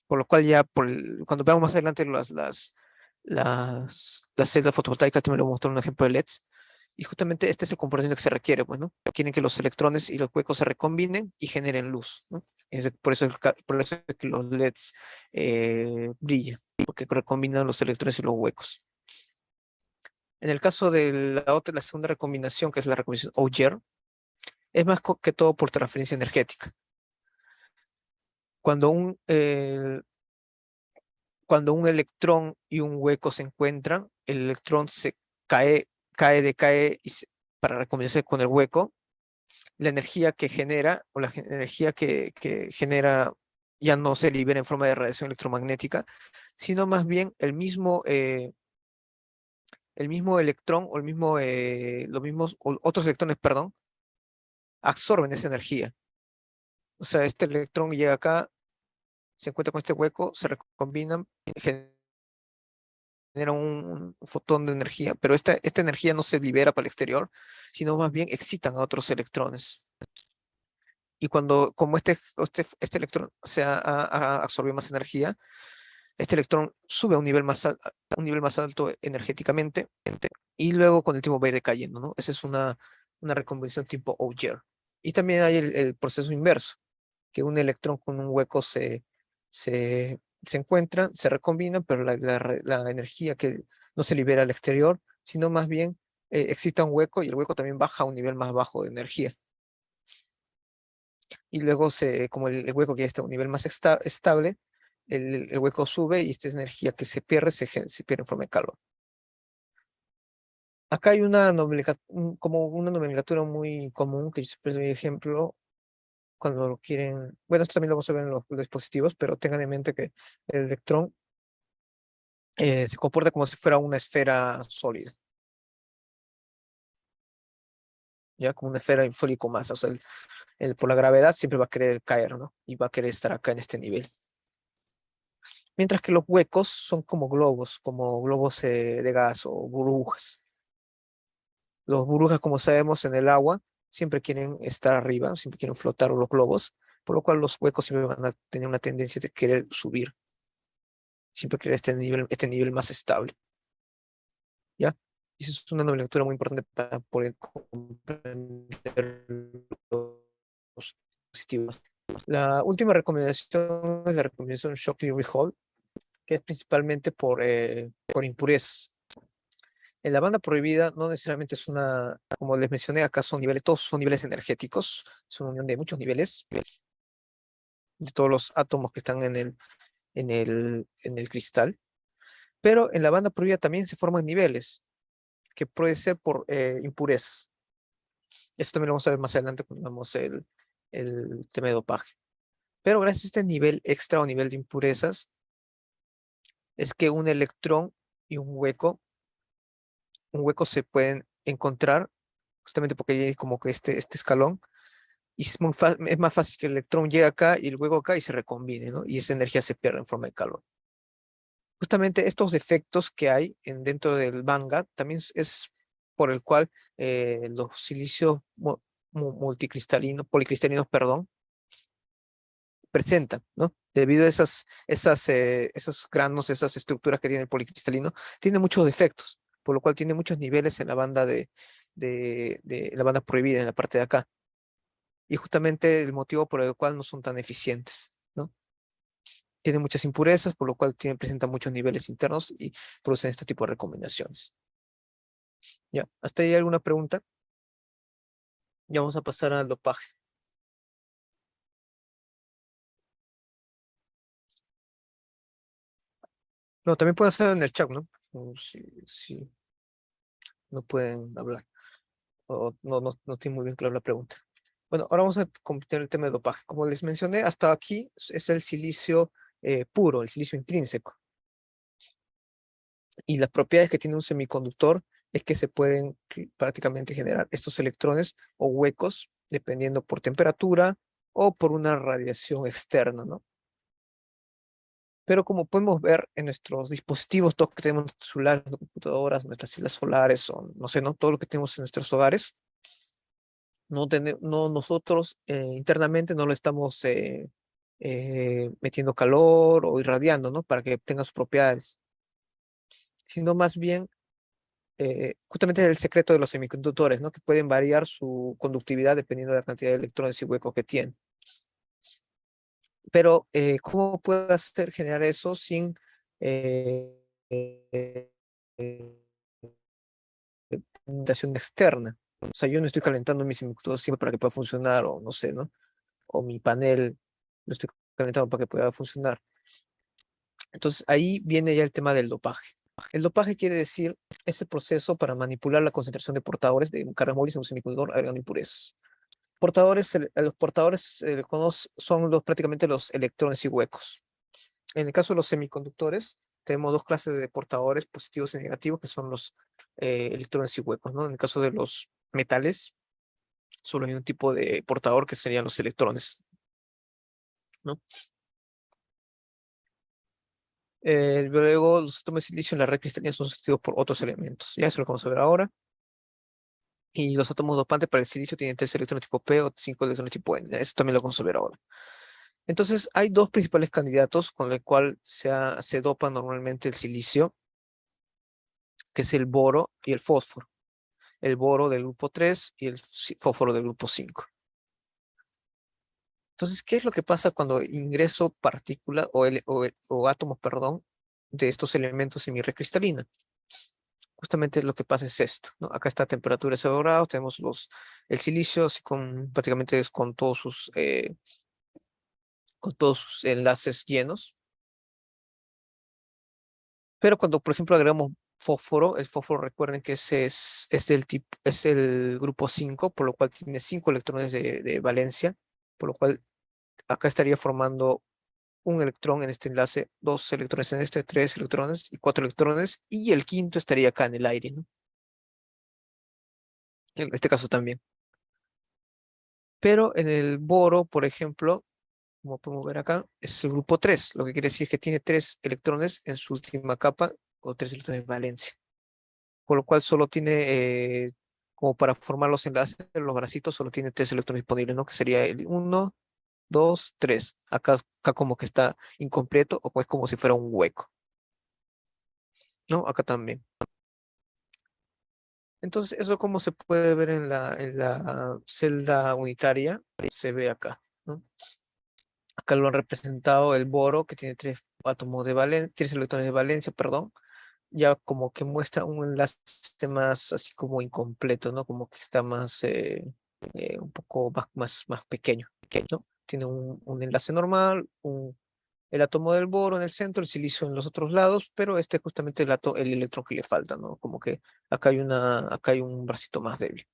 Por lo cual ya cuando veamos más adelante las celdas fotovoltaicas, también les voy a mostrar un ejemplo de LEDs. Y justamente este es el comportamiento que se requiere, pues, ¿no? Quieren que los electrones y los huecos se recombinen y generen luz, ¿no? Por eso es que los LEDs brillan, porque recombinan los electrones y los huecos. En el caso de la segunda recombinación, que es la recombinación Auger, es más que todo por transferencia energética. Cuando cuando un electrón y un hueco se encuentran, el electrón se decae para recombinarse con el hueco. La energía que genera o energía que genera ya no se libera en forma de radiación electromagnética, sino más bien el mismo electrón o los mismos otros electrones, perdón, absorben esa energía. O sea, este electrón llega acá, se encuentra con este hueco, se recombinan, genera un fotón de energía, pero esta energía no se libera para el exterior, sino más bien excitan a otros electrones. Y como este electrón ha absorbido más energía, este electrón sube a a un nivel más alto energéticamente, y luego con el tiempo va a ir decayendo, ¿no? Esa es una recombinación tipo Auger. Y también hay el proceso inverso, que un electrón con un hueco se encuentran, se recombinan, pero la energía que no se libera al exterior, sino más bien excita un hueco y el hueco también baja a un nivel más bajo de energía. Y luego, como el hueco ya está a un nivel más estable, el hueco sube y esta energía que se pierde, se pierde en forma de calor. Acá hay como una nomenclatura muy común que yo siempre doy ejemplo cuando lo quieren. Bueno, esto también lo vamos a ver en los dispositivos, pero tengan en mente que el electrón se comporta como si fuera una esfera sólida, ya como una esfera sólida con masa. O sea, por la gravedad siempre va a querer caer, ¿no? Y va a querer estar acá en este nivel. Mientras que los huecos son como globos de gas o burbujas. Los burbujas, como sabemos, en el agua siempre quieren estar arriba, siempre quieren flotar los globos, por lo cual los huecos siempre van a tener una tendencia de querer subir, siempre querer este nivel más estable, ¿ya? Y eso es una nomenclatura muy importante para poder comprender los dispositivos. La última recomendación es la recomendación Shockley-Rich-Hall, que es principalmente por impurezas. En la banda prohibida no necesariamente como les mencioné, acá son niveles, todos son niveles energéticos, es una unión de muchos niveles, de todos los átomos que están en el cristal, pero en la banda prohibida también se forman niveles, que puede ser por impurezas. Eso también lo vamos a ver más adelante cuando vemos el tema de dopaje. Pero gracias a este nivel extra o nivel de impurezas, es que un electrón y un hueco se pueden encontrar, justamente porque hay como que este escalón, y es más fácil que el electrón llegue acá y el hueco acá y se recombine, ¿no? Y esa energía se pierde en forma de calor. Justamente estos defectos que hay dentro del banga también es por el cual los silicios policristalinos, perdón, presentan, ¿no? Debido a esos granos, esas estructuras que tiene el policristalino, tiene muchos defectos, por lo cual tiene muchos niveles en la banda de la banda prohibida, en la parte de acá. Y justamente el motivo por el cual no son tan eficientes, ¿no? Tienen muchas impurezas, por lo cual presentan muchos niveles internos y producen este tipo de recombinaciones. Ya, ¿hasta ahí alguna pregunta? Ya vamos a pasar al dopaje. No, también pueden hacer en el chat, ¿no? Si no pueden hablar. O no tiene muy bien claro la pregunta. Bueno, ahora vamos a completar el tema de dopaje. Como les mencioné, hasta aquí es el silicio puro, el silicio intrínseco. Y las propiedades que tiene un semiconductor es que se pueden prácticamente generar estos electrones o huecos, dependiendo por temperatura o por una radiación externa, ¿no? Pero como podemos ver en nuestros dispositivos, todos que tenemos en nuestros celulares, nuestras computadoras, nuestras celdas solares, o no sé, ¿no? Todo lo que tenemos en nuestros hogares, no nosotros internamente no lo estamos metiendo calor o irradiando, ¿no? Para que tenga sus propiedades, sino más bien justamente es el secreto de los semiconductores, ¿no? Que pueden variar su conductividad dependiendo de la cantidad de electrones y huecos que tienen. Pero, ¿cómo puedo hacer generar eso sin eh, calentación externa? O sea, yo no estoy calentando mi semiconductor siempre para que pueda funcionar, o no sé, ¿no? O mi panel lo estoy calentando para que pueda funcionar. Entonces, ahí viene ya el tema del dopaje. El dopaje quiere decir ese proceso para manipular la concentración de portadores de cargas móviles en un semiconductor agregando impurezas. Los portadores son prácticamente los electrones y huecos. En el caso de los semiconductores, tenemos dos clases de portadores, positivos y negativos, que son los electrones y huecos, ¿no? En el caso de los metales, solo hay un tipo de portador que serían los electrones, ¿no? Luego, los átomos de silicio en la red cristalina son sustituidos por otros elementos. Ya eso lo vamos a ver ahora. Y los átomos dopantes para el silicio tienen 3 electrones tipo P o 5 electrones tipo N. Eso también lo vamos a ver ahora. Entonces, hay dos principales candidatos con el cual se dopa normalmente el silicio, que es el boro y el fósforo. El boro del grupo 3 y el fósforo del grupo 5. Entonces, ¿qué es lo que pasa cuando ingreso partículas o átomos, perdón, de estos elementos en mi red cristalina? Justamente lo que pasa es esto, ¿no? Acá está a temperatura 0 grados, tenemos el silicio así prácticamente con todos sus enlaces llenos. Pero cuando, por ejemplo, agregamos fósforo, el fósforo, recuerden que es el grupo 5, por lo cual tiene 5 electrones de valencia, por lo cual acá estaría formando un electrón en este enlace, 2 electrones en este, 3 electrones y 4 electrones, y el quinto estaría acá en el aire, ¿no? En este caso también. Pero en el boro, por ejemplo, como podemos ver acá, es el grupo 3, lo que quiere decir que tiene 3 electrones en su última capa o 3 electrones de valencia, por lo cual solo tiene, como para formar los enlaces, los bracitos solo tiene 3 electrones disponibles, ¿no? Que sería el uno, 2, 3. Acá como que está incompleto o es como si fuera un hueco, ¿no? Acá también. Entonces, eso como se puede ver en la celda unitaria, se ve acá, ¿no? Acá lo han representado el boro, que tiene 3 electrones de valencia, perdón, ya como que muestra un enlace más así como incompleto, ¿no? Como que está un poco más pequeño, ¿no? Tiene un enlace normal, el átomo del boro en el centro, el silicio en los otros lados, pero este es justamente el electrón que le falta, ¿no? Como que acá hay un bracito más débil.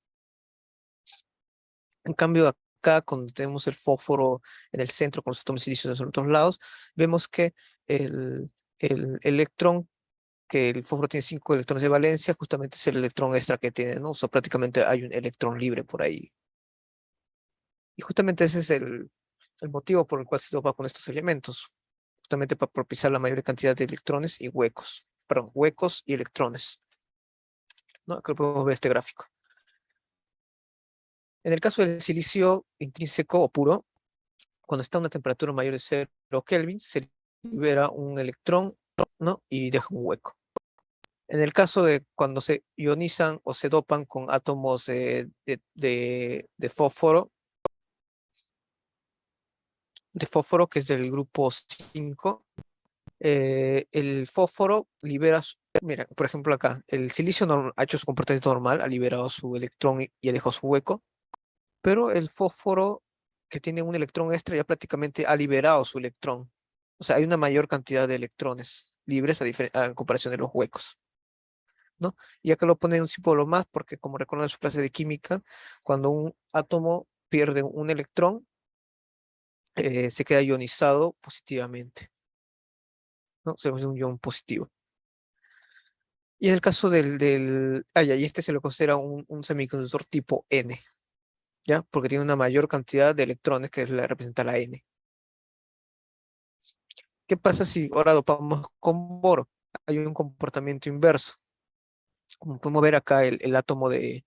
En cambio, acá cuando tenemos el fósforo en el centro con los átomos de silicio en los otros lados, vemos que el electrón, que el fósforo tiene 5 electrones de valencia, justamente es el electrón extra que tiene, ¿no? O sea, prácticamente hay un electrón libre por ahí. Y justamente ese es el motivo por el cual se topa con estos elementos, justamente para propiciar la mayor cantidad de electrones y huecos, perdón, huecos y electrones, ¿no? Acá podemos ver este gráfico. En el caso del silicio intrínseco o puro, cuando está a una temperatura mayor de 0 Kelvin, se libera un electrón, ¿no? Y deja un hueco. En el caso de cuando se ionizan o se dopan con átomos de fósforo, que es del grupo 5, el fósforo libera, mira, por ejemplo acá, el silicio ha hecho su comportamiento normal, ha liberado su electrón y ha dejado su hueco, pero el fósforo que tiene un electrón extra ya prácticamente ha liberado su electrón. O sea, hay una mayor cantidad de electrones libres a comparación de los huecos, ¿no? Y acá lo pone un símbolo más porque, como recuerdan en su clase de química, cuando un átomo pierde un electrón, se queda ionizado positivamente, ¿no? Se vuelve un ion positivo. Y en el caso ya, y este se lo considera un semiconductor tipo N, ¿ya? Porque tiene una mayor cantidad de electrones que representa la N. ¿Qué pasa si ahora dopamos con boro? Hay un comportamiento inverso. Como podemos ver acá, el átomo de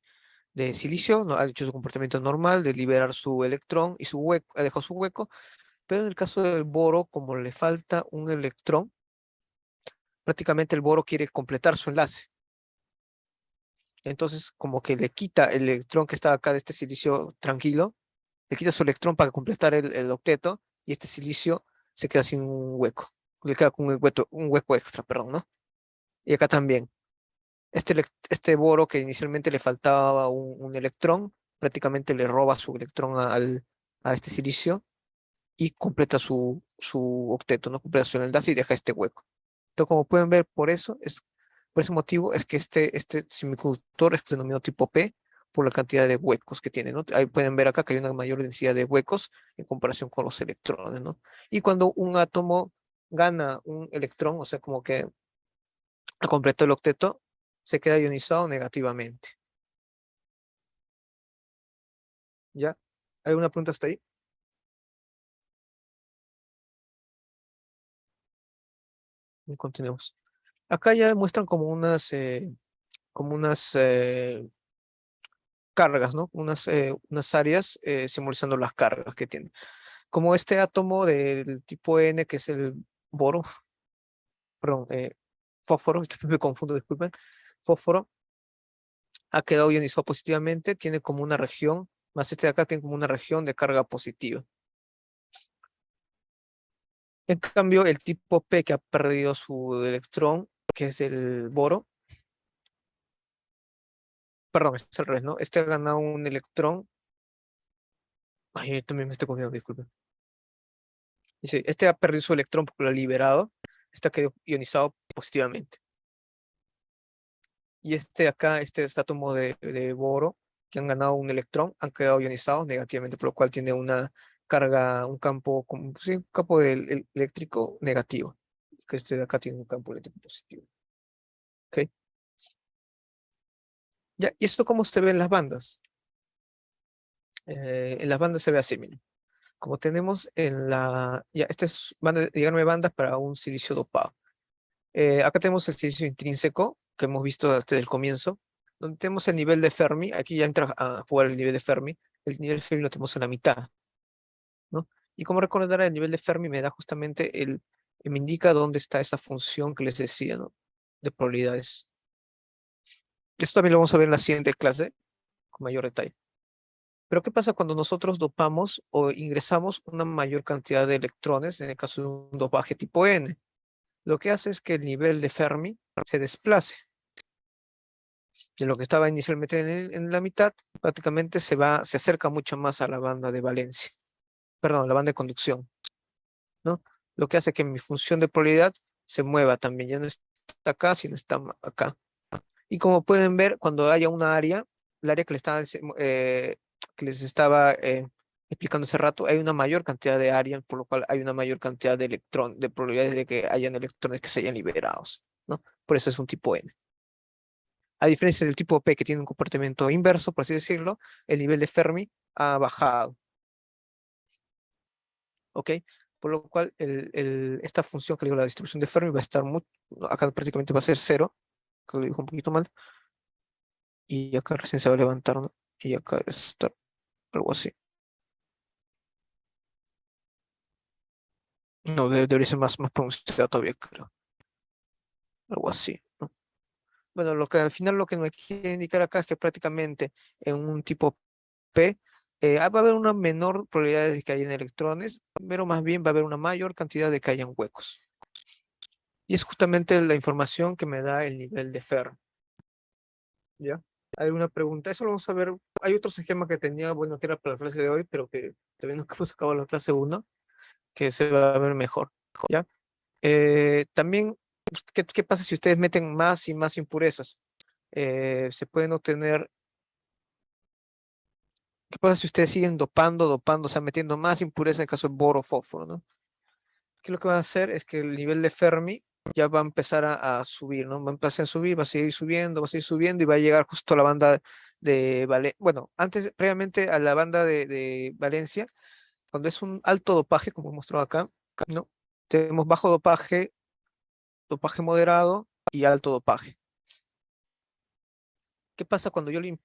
silicio, ¿no? Ha hecho su comportamiento normal de liberar su electrón y su hueco, ha dejado su hueco, pero en el caso del boro, como le falta un electrón, prácticamente el boro quiere completar su enlace. Entonces, como que le quita el electrón que está acá de este silicio tranquilo, le quita su electrón para completar el octeto y este silicio se queda sin un hueco. Le queda con un hueco extra, perdón, ¿no? Y acá también. Este boro que inicialmente le faltaba un electrón, prácticamente le roba su electrón a este silicio y completa su octeto, ¿no? Completa su enlace y deja este hueco. Entonces, como pueden ver, por ese motivo es que este semiconductor es denominado tipo P por la cantidad de huecos que tiene, ¿no? Ahí pueden ver acá que hay una mayor densidad de huecos en comparación con los electrones, ¿no? Y cuando un átomo gana un electrón, o sea, como que completó el octeto, se queda ionizado negativamente. ¿Ya? ¿Hay una pregunta hasta ahí? Y continuemos. Acá ya muestran como unas cargas, ¿no? Unas áreas simbolizando las cargas que tiene. Como este átomo del tipo N, que es el boro, perdón, fósforo, me confundo, disculpen, fósforo, ha quedado ionizado positivamente, tiene como una región, más este de acá tiene como una región de carga positiva. En cambio, el tipo P que ha perdido su electrón, que es el boro, perdón, es al revés, ¿no? Este ha ganado un electrón, ay, también me estoy confundiendo, disculpen. Dice, este ha perdido su electrón porque lo ha liberado, este ha quedado ionizado positivamente. Y este acá, este átomo de boro, que han ganado un electrón, han quedado ionizados negativamente, por lo cual tiene una carga, un campo, sí, un campo eléctrico negativo, que este de acá tiene un campo eléctrico positivo. ¿Ok? Ya, ¿y esto cómo se ve en las bandas? En las bandas se ve así, miren. Como tenemos ya, esta es diagrama de bandas para un silicio dopado. Acá tenemos el silicio intrínseco, que hemos visto desde el comienzo, donde tenemos el nivel de Fermi. Aquí ya entra a jugar el nivel de Fermi. El nivel de Fermi lo tenemos en la mitad, ¿no? Y como recordar, el nivel de Fermi me da justamente me indica dónde está esa función que les decía, ¿no? De probabilidades. Esto también lo vamos a ver en la siguiente clase con mayor detalle. Pero ¿qué pasa cuando nosotros dopamos o ingresamos una mayor cantidad de electrones, en el caso de un dopaje tipo N? Lo que hace es que el nivel de Fermi se desplace. De lo que estaba inicialmente en la mitad, prácticamente se acerca mucho más a la banda de valencia, perdón, a la banda de conducción, ¿no? Lo que hace que mi función de probabilidad se mueva también, ya no está acá, sino está acá. Y como pueden ver, cuando haya una área, el área que les estaba explicando hace rato, hay una mayor cantidad de área, por lo cual hay una mayor cantidad de de probabilidades de que hayan electrones que se hayan liberados, ¿no? Por eso es un tipo N. A diferencia del tipo P que tiene un comportamiento inverso, por así decirlo, el nivel de Fermi ha bajado, ¿ok? Por lo cual esta función que le digo, la distribución de Fermi va a estar acá prácticamente va a ser cero, que lo dijo un poquito mal, y acá recién se va a levantar, ¿no? Y acá va a estar algo así. No, debería ser más pronunciado todavía, creo. Algo así, ¿no? Bueno, lo que al final lo que me quiere indicar acá es que prácticamente en un tipo P, va a haber una menor probabilidad de que hayan electrones, pero más bien va a haber una mayor cantidad de que hayan huecos. Y es justamente la información que me da el nivel de Fermi. ¿Ya? ¿Hay alguna pregunta? Eso lo vamos a ver. Hay otros esquemas que tenía, bueno, que era para la clase de hoy, pero que también nos hemos acabado la clase uno, que se va a ver mejor. ¿Ya? También, pues, ¿qué pasa si ustedes meten más y más impurezas? Se pueden obtener. ¿Qué pasa si ustedes siguen dopando, o sea, metiendo más impureza en el caso de boro, fósforo, ¿no? ¿Qué lo que va a hacer? Es que el nivel de Fermi ya va a empezar a subir, ¿no? Va a empezar a subir, va a seguir subiendo y va a llegar justo a la banda de Valencia. Bueno, antes, previamente a la banda de Valencia, cuando es un alto dopaje, como he mostrado acá, ¿no? Tenemos bajo dopaje, dopaje moderado y alto dopaje. ¿Qué pasa cuando yo le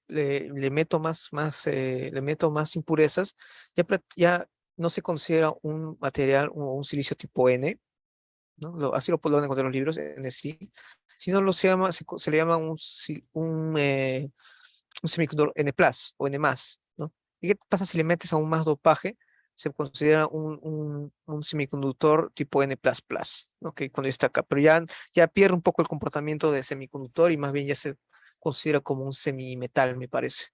meto le meto más impurezas? Ya no se considera un material o un silicio tipo N, ¿no? Así lo pueden encontrar en los libros, NC, sino se le llama un semiconductor N+, o N+, ¿no? ¿Y qué pasa si le metes aún más dopaje? Se considera un semiconductor tipo N++, ¿no? Que cuando está acá, pero ya pierde un poco el comportamiento de semiconductor y más bien ya se considera como un semimetal, me parece.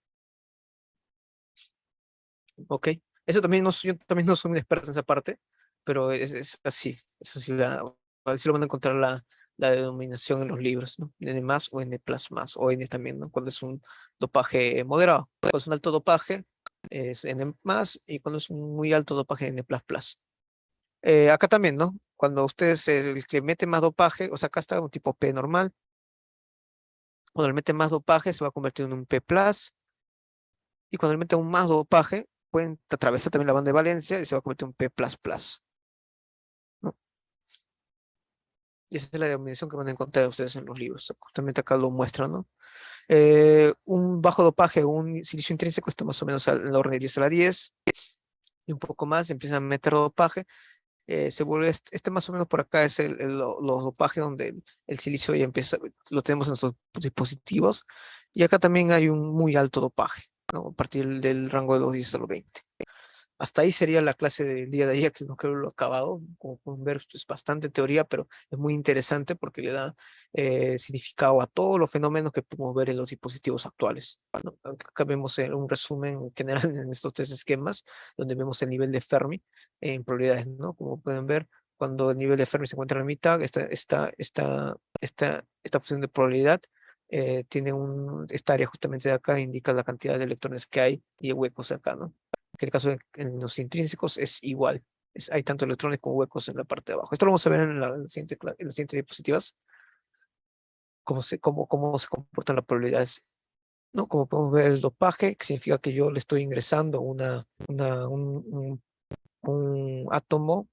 ¿Ok? Eso también yo también no soy un experto en esa parte, pero es así así lo van a encontrar la denominación en los libros, ¿no? N más o N plus más, o N también, ¿no? Cuando es un dopaje moderado. Cuando es un alto dopaje es N más, y cuando es un muy alto dopaje N plus plus. Acá también, ¿no? Cuando ustedes, el que mete más dopaje, o sea, acá está un tipo P normal, cuando le mete más dopaje se va a convertir en un P plus, y cuando le mete aún más dopaje, pueden atravesar también la banda de valencia y se va a convertir en un P plus plus, ¿no? Y esa es la denominación que van a encontrar ustedes en los libros. Justamente acá lo muestran, ¿no? Un bajo dopaje, un silicio intrínseco está más o menos en la orden de 10 a la 10 y un poco más, empiezan a meter dopaje. Se vuelve este más o menos por acá es los dopajes donde el silicio ya empieza, lo tenemos en nuestros dispositivos. Y acá también hay un muy alto dopaje, ¿no? A partir del rango de los 10 a los 20. Hasta ahí sería la clase del día de ayer, que no creo lo acabado. Como pueden ver, es bastante teoría, pero es muy interesante porque le da significado a todos los fenómenos que podemos ver en los dispositivos actuales, ¿no? Acá vemos un resumen general en estos tres esquemas, donde vemos el nivel de Fermi en probabilidades, ¿no? Como pueden ver, cuando el nivel de Fermi se encuentra en la mitad, esta función de probabilidad tiene esta área justamente de acá, indica la cantidad de electrones que hay y de huecos acá, ¿no? Que en el caso en los intrínsecos es igual. Hay tanto electrones como huecos en la parte de abajo. Esto lo vamos a ver en en las siguientes diapositivas, cómo se comportan las probabilidades, ¿no? Como podemos ver el dopaje, que significa que yo le estoy ingresando un átomo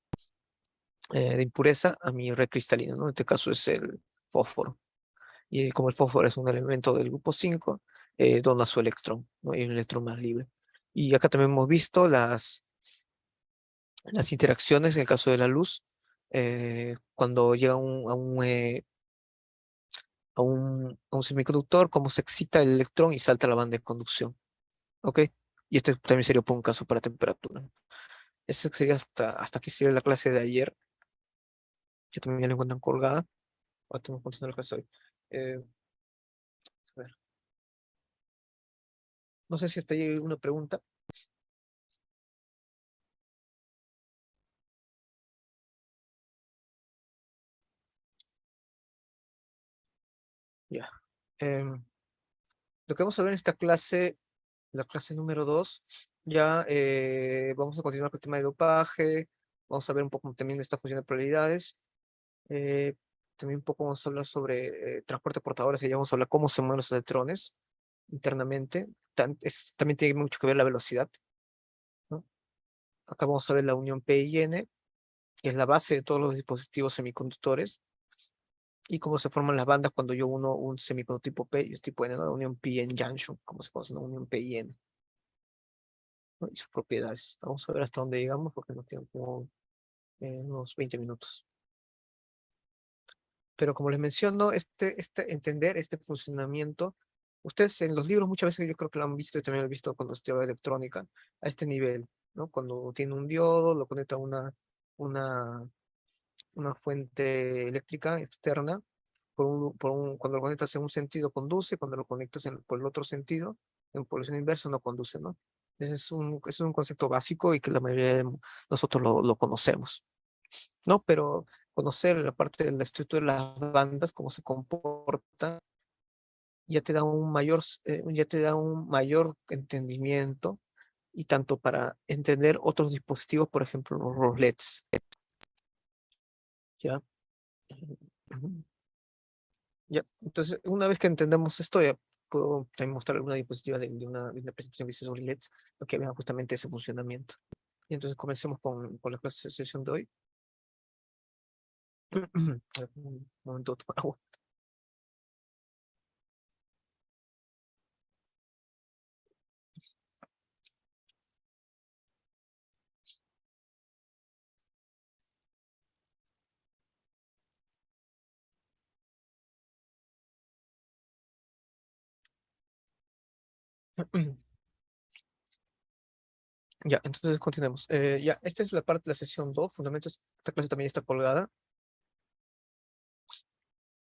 de impureza a mi red cristalina, ¿no? En este caso es el fósforo. Y como el fósforo es un elemento del grupo 5, dona su electrón, ¿no? Y un electrón más libre. Y acá también hemos visto las interacciones en el caso de la luz, cuando llega a un semiconductor, cómo se excita el electrón y salta la banda de conducción. ¿Ok? Y este también sería por un caso para temperatura. Eso sería hasta aquí sería la clase de ayer, que también ya la encuentran colgada. Ahora tengo que continuar la clase hoy. A ver, no sé si hasta ahí hay una pregunta. Ya. Em, lo que vamos a ver en esta clase, la clase número 2, ya vamos a continuar con el tema de dopaje. Vamos a ver un poco también de esta función de probabilidades. Eh, También un poco vamos a hablar sobre transporte de portadores, y ya vamos a hablar cómo se mueven los electrones internamente. También tiene mucho que ver la velocidad, ¿no? Acá vamos a ver la unión P y N, que es la base de todos los dispositivos semiconductores, y cómo se forman las bandas cuando yo uno un semiconductor tipo P y es tipo N, ¿no? La unión P-N junction, como se conoce, una unión P y N, ¿no? Y sus propiedades. Vamos a ver hasta dónde llegamos porque nos quedan como unos 20 minutos. Pero como les menciono, entender este funcionamiento, ustedes en los libros muchas veces yo creo que lo han visto y también lo he visto cuando estudio electrónica, a este nivel, ¿no? Cuando tiene un diodo, lo conecta a una una fuente eléctrica externa. Cuando lo conectas en un sentido conduce, cuando lo conectas por el otro sentido, en polación inversa no conduce, ¿no? Ese es un concepto básico y que la mayoría de nosotros lo conocemos, ¿no? Pero conocer la parte de la estructura de las bandas, cómo se comporta, ya te da un mayor entendimiento y tanto para entender otros dispositivos, por ejemplo, los LEDs, ¿ya? Ujú. Ya, entonces, una vez que entendemos esto, ya puedo también mostrar alguna diapositiva de una presentación que hice sobre LEDs, para que vean justamente ese funcionamiento. Y entonces comencemos con la clase de sesión de hoy. A ver, un momento, tomar agua. Ya, entonces continuemos. Ya, esta es la parte de la sesión 2 fundamentos. Esta clase también está colgada.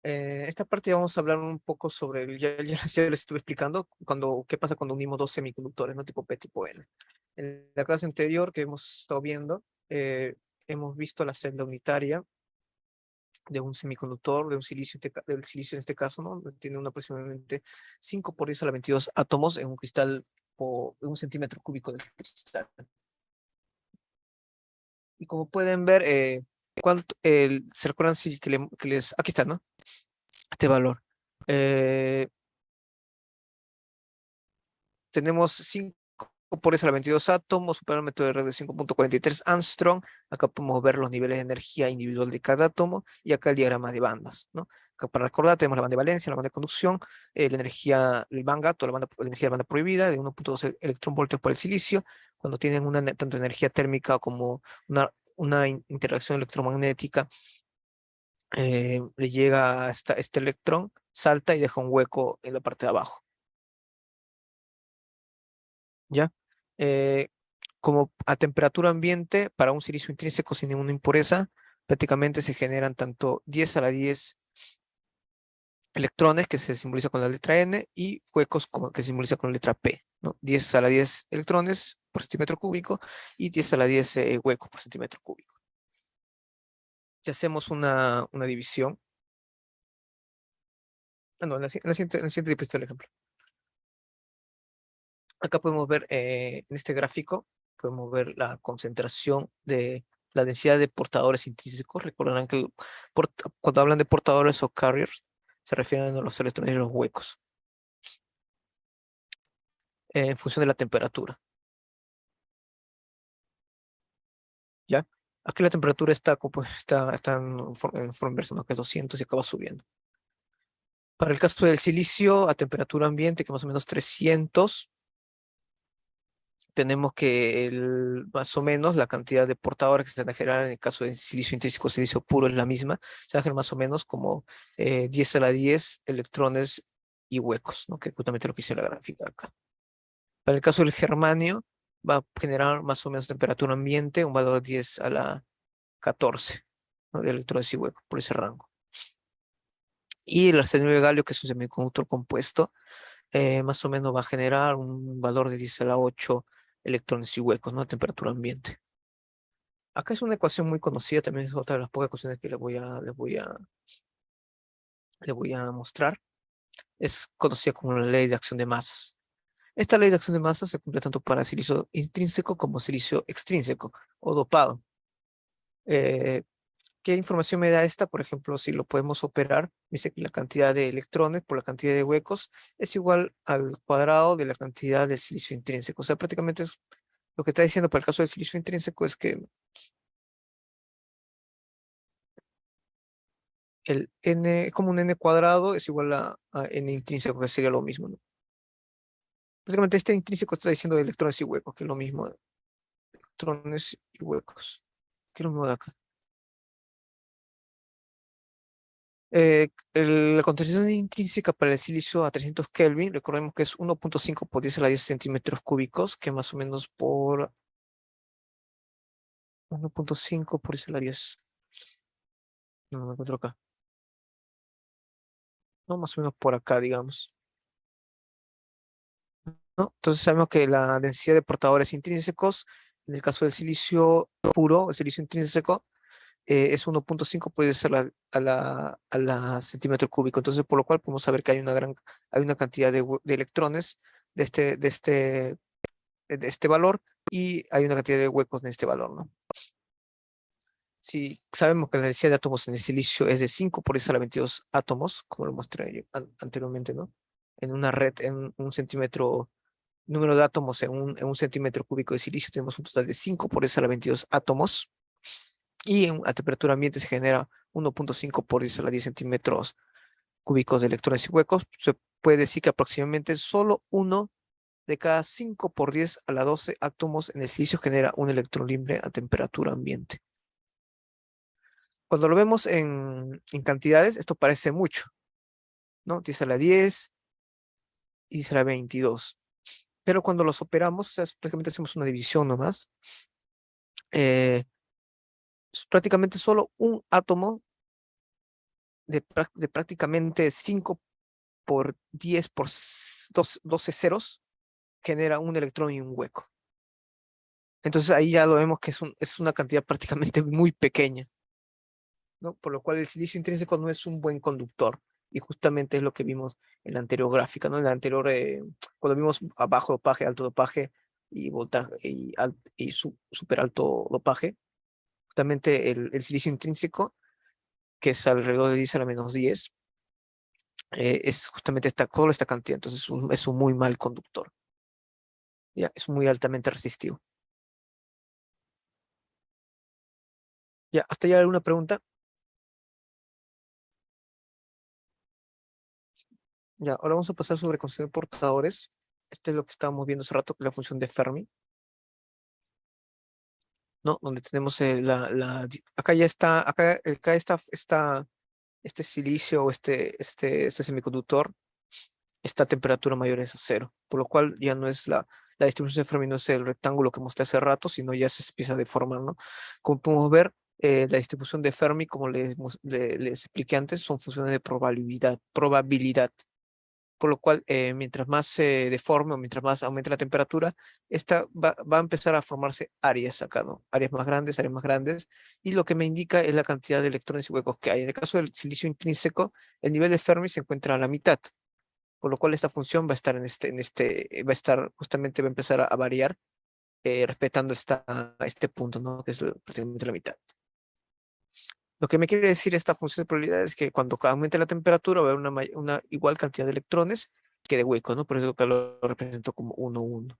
Esta parte ya vamos a hablar un poco sobre, ya les estuve explicando qué pasa cuando unimos dos semiconductores, ¿no? Tipo P, tipo N. En la clase anterior que hemos estado viendo, hemos visto la celda unitaria de un semiconductor, de un silicio, del silicio en este caso, ¿no? Tiene aproximadamente 5 por 10 a la 22 átomos en un cristal o en un centímetro cúbico de cristal. Y como pueden ver, ¿se recuerdan si aquí está, ¿no? Este valor. Eh, Tenemos 5 por 10 a la 22 átomos, un parámetro de red de 5.43 Armstrong. Acá podemos ver los niveles de energía individual de cada átomo y acá el diagrama de bandas, ¿no? Acá para recordar tenemos la banda de valencia, la banda de conducción, la energía del banda, toda la energía de banda prohibida de 1.12 electronvoltios por el silicio. Cuando tienen tanto energía térmica como una interacción electromagnética, le llega a este electrón, salta y deja un hueco en la parte de abajo. ¿Ya? Eh, Como a temperatura ambiente, para un silicio intrínseco sin ninguna impureza, prácticamente se generan tanto 10 a la 10 electrones, que se simboliza con la letra N, y huecos que se simboliza con la letra P, ¿no? 10 a la 10 electrones por centímetro cúbico y 10 a la 10 huecos por centímetro cúbico. Si hacemos una división, no, en la siguiente diapositiva el ejemplo. Acá podemos ver en este gráfico, podemos ver la concentración de la densidad de portadores intrínsecos. Recordarán que cuando hablan de portadores o carriers, se refieren a los electrones y los huecos, en función de la temperatura. ¿Ya? Aquí la temperatura está en forma inversa, ¿no? Que es 200 y acaba subiendo. Para el caso del silicio, a temperatura ambiente, que más o menos 300, tenemos que más o menos la cantidad de portadores que se van a generar en el caso de silicio intrínseco, silicio puro es la misma, se van a generar más o menos como 10 a la 10 electrones y huecos, ¿no? Que es justamente lo que hice en la gráfica acá. Para el caso del germanio, va a generar más o menos temperatura ambiente, un valor de 10 a la 14, ¿no? De electrones y huecos, por ese rango. Y el arsenio de galio, que es un semiconductor compuesto, más o menos va a generar un valor de 10 a la 8 electrones y huecos, ¿no? A temperatura ambiente. Acá es una ecuación muy conocida, también es otra de las pocas ecuaciones que les voy a mostrar. Es conocida como la ley de acción de masas. Esta ley de acción de masas se cumple tanto para silicio intrínseco como silicio extrínseco o dopado. Eh, ¿Qué información me da esta? Por ejemplo, si lo podemos operar, dice que la cantidad de electrones por la cantidad de huecos es igual al cuadrado de la cantidad del silicio intrínseco. O sea, prácticamente lo que está diciendo para el caso del silicio intrínseco es que el n, como un n cuadrado, es igual a n intrínseco, que sería lo mismo, ¿no? Prácticamente este intrínseco está diciendo de electrones y huecos, que es lo mismo, electrones y huecos, que es lo mismo de acá. La concentración intrínseca para el silicio a 300 Kelvin, recordemos que es 1.5 por 10 a la 10 centímetros cúbicos, que más o menos por 1.5 por 10 a la 10. No me encuentro acá. No, más o menos por acá, digamos. ¿No? Entonces sabemos que la densidad de portadores intrínsecos, en el caso del silicio puro, el silicio intrínseco, es 1.5, puede ser a la centímetro cúbico. Entonces, por lo cual podemos saber que hay una cantidad de electrones de este valor y hay una cantidad de huecos en este valor, ¿no? Si sabemos que la densidad de átomos en el silicio es de 5 por 10 a la 22 átomos, como lo mostré anteriormente, ¿no? En una red, en un centímetro, número de átomos en un centímetro cúbico de silicio, tenemos un total de 5 por 10 a la 22 átomos. Y a temperatura ambiente se genera 1.5 por 10 a la 10 centímetros cúbicos de electrones y huecos. Se puede decir que aproximadamente solo uno de cada 5 por 10 a la 12 átomos en el silicio genera un electrón libre a temperatura ambiente. Cuando lo vemos en cantidades, esto parece mucho, ¿no? 10 a la 10 y 10 a la 22. Pero cuando los operamos, o sea, prácticamente hacemos una división nomás. Es prácticamente solo un átomo de prácticamente 5 por 10 por 12 ceros genera un electrón y un hueco. Entonces ahí ya lo vemos que es una cantidad prácticamente muy pequeña, ¿no? Por lo cual el silicio intrínseco no es un buen conductor. Y justamente es lo que vimos en la anterior gráfica, ¿no? En la anterior, cuando vimos a bajo dopaje, alto dopaje y voltaje y súper alto dopaje, justamente el silicio intrínseco, que es alrededor de 10 a la menos 10, es justamente solo esta cantidad. Entonces es un muy mal conductor. Ya, es muy altamente resistivo. Ya, ¿hasta ya alguna pregunta? Ya, ahora vamos a pasar sobre construcción de portadores. Este es lo que estábamos viendo hace rato, que es la función de Fermi, ¿no? Donde tenemos acá ya está, acá está este silicio o este semiconductor está a temperatura mayor a 0, por lo cual ya no es la distribución de Fermi, no es el rectángulo que mostré hace rato, sino ya se empieza a deformar, ¿no? Como podemos ver, la distribución de Fermi, como les expliqué antes, son funciones de probabilidad, por lo cual mientras más se deforme o mientras más aumente la temperatura, esta va a empezar a formarse áreas acá, ¿no? Áreas más grandes, y lo que me indica es la cantidad de electrones y huecos que hay. En el caso del silicio intrínseco, el nivel de Fermi se encuentra a la mitad, por lo cual esta función va a estar va a estar, justamente va a empezar a variar, respetando este punto, ¿no? Que es prácticamente la mitad. Lo que me quiere decir esta función de probabilidad es que cuando aumente la temperatura va a haber una igual cantidad de electrones que de huecos, ¿no? Por eso que lo represento como 1, 1.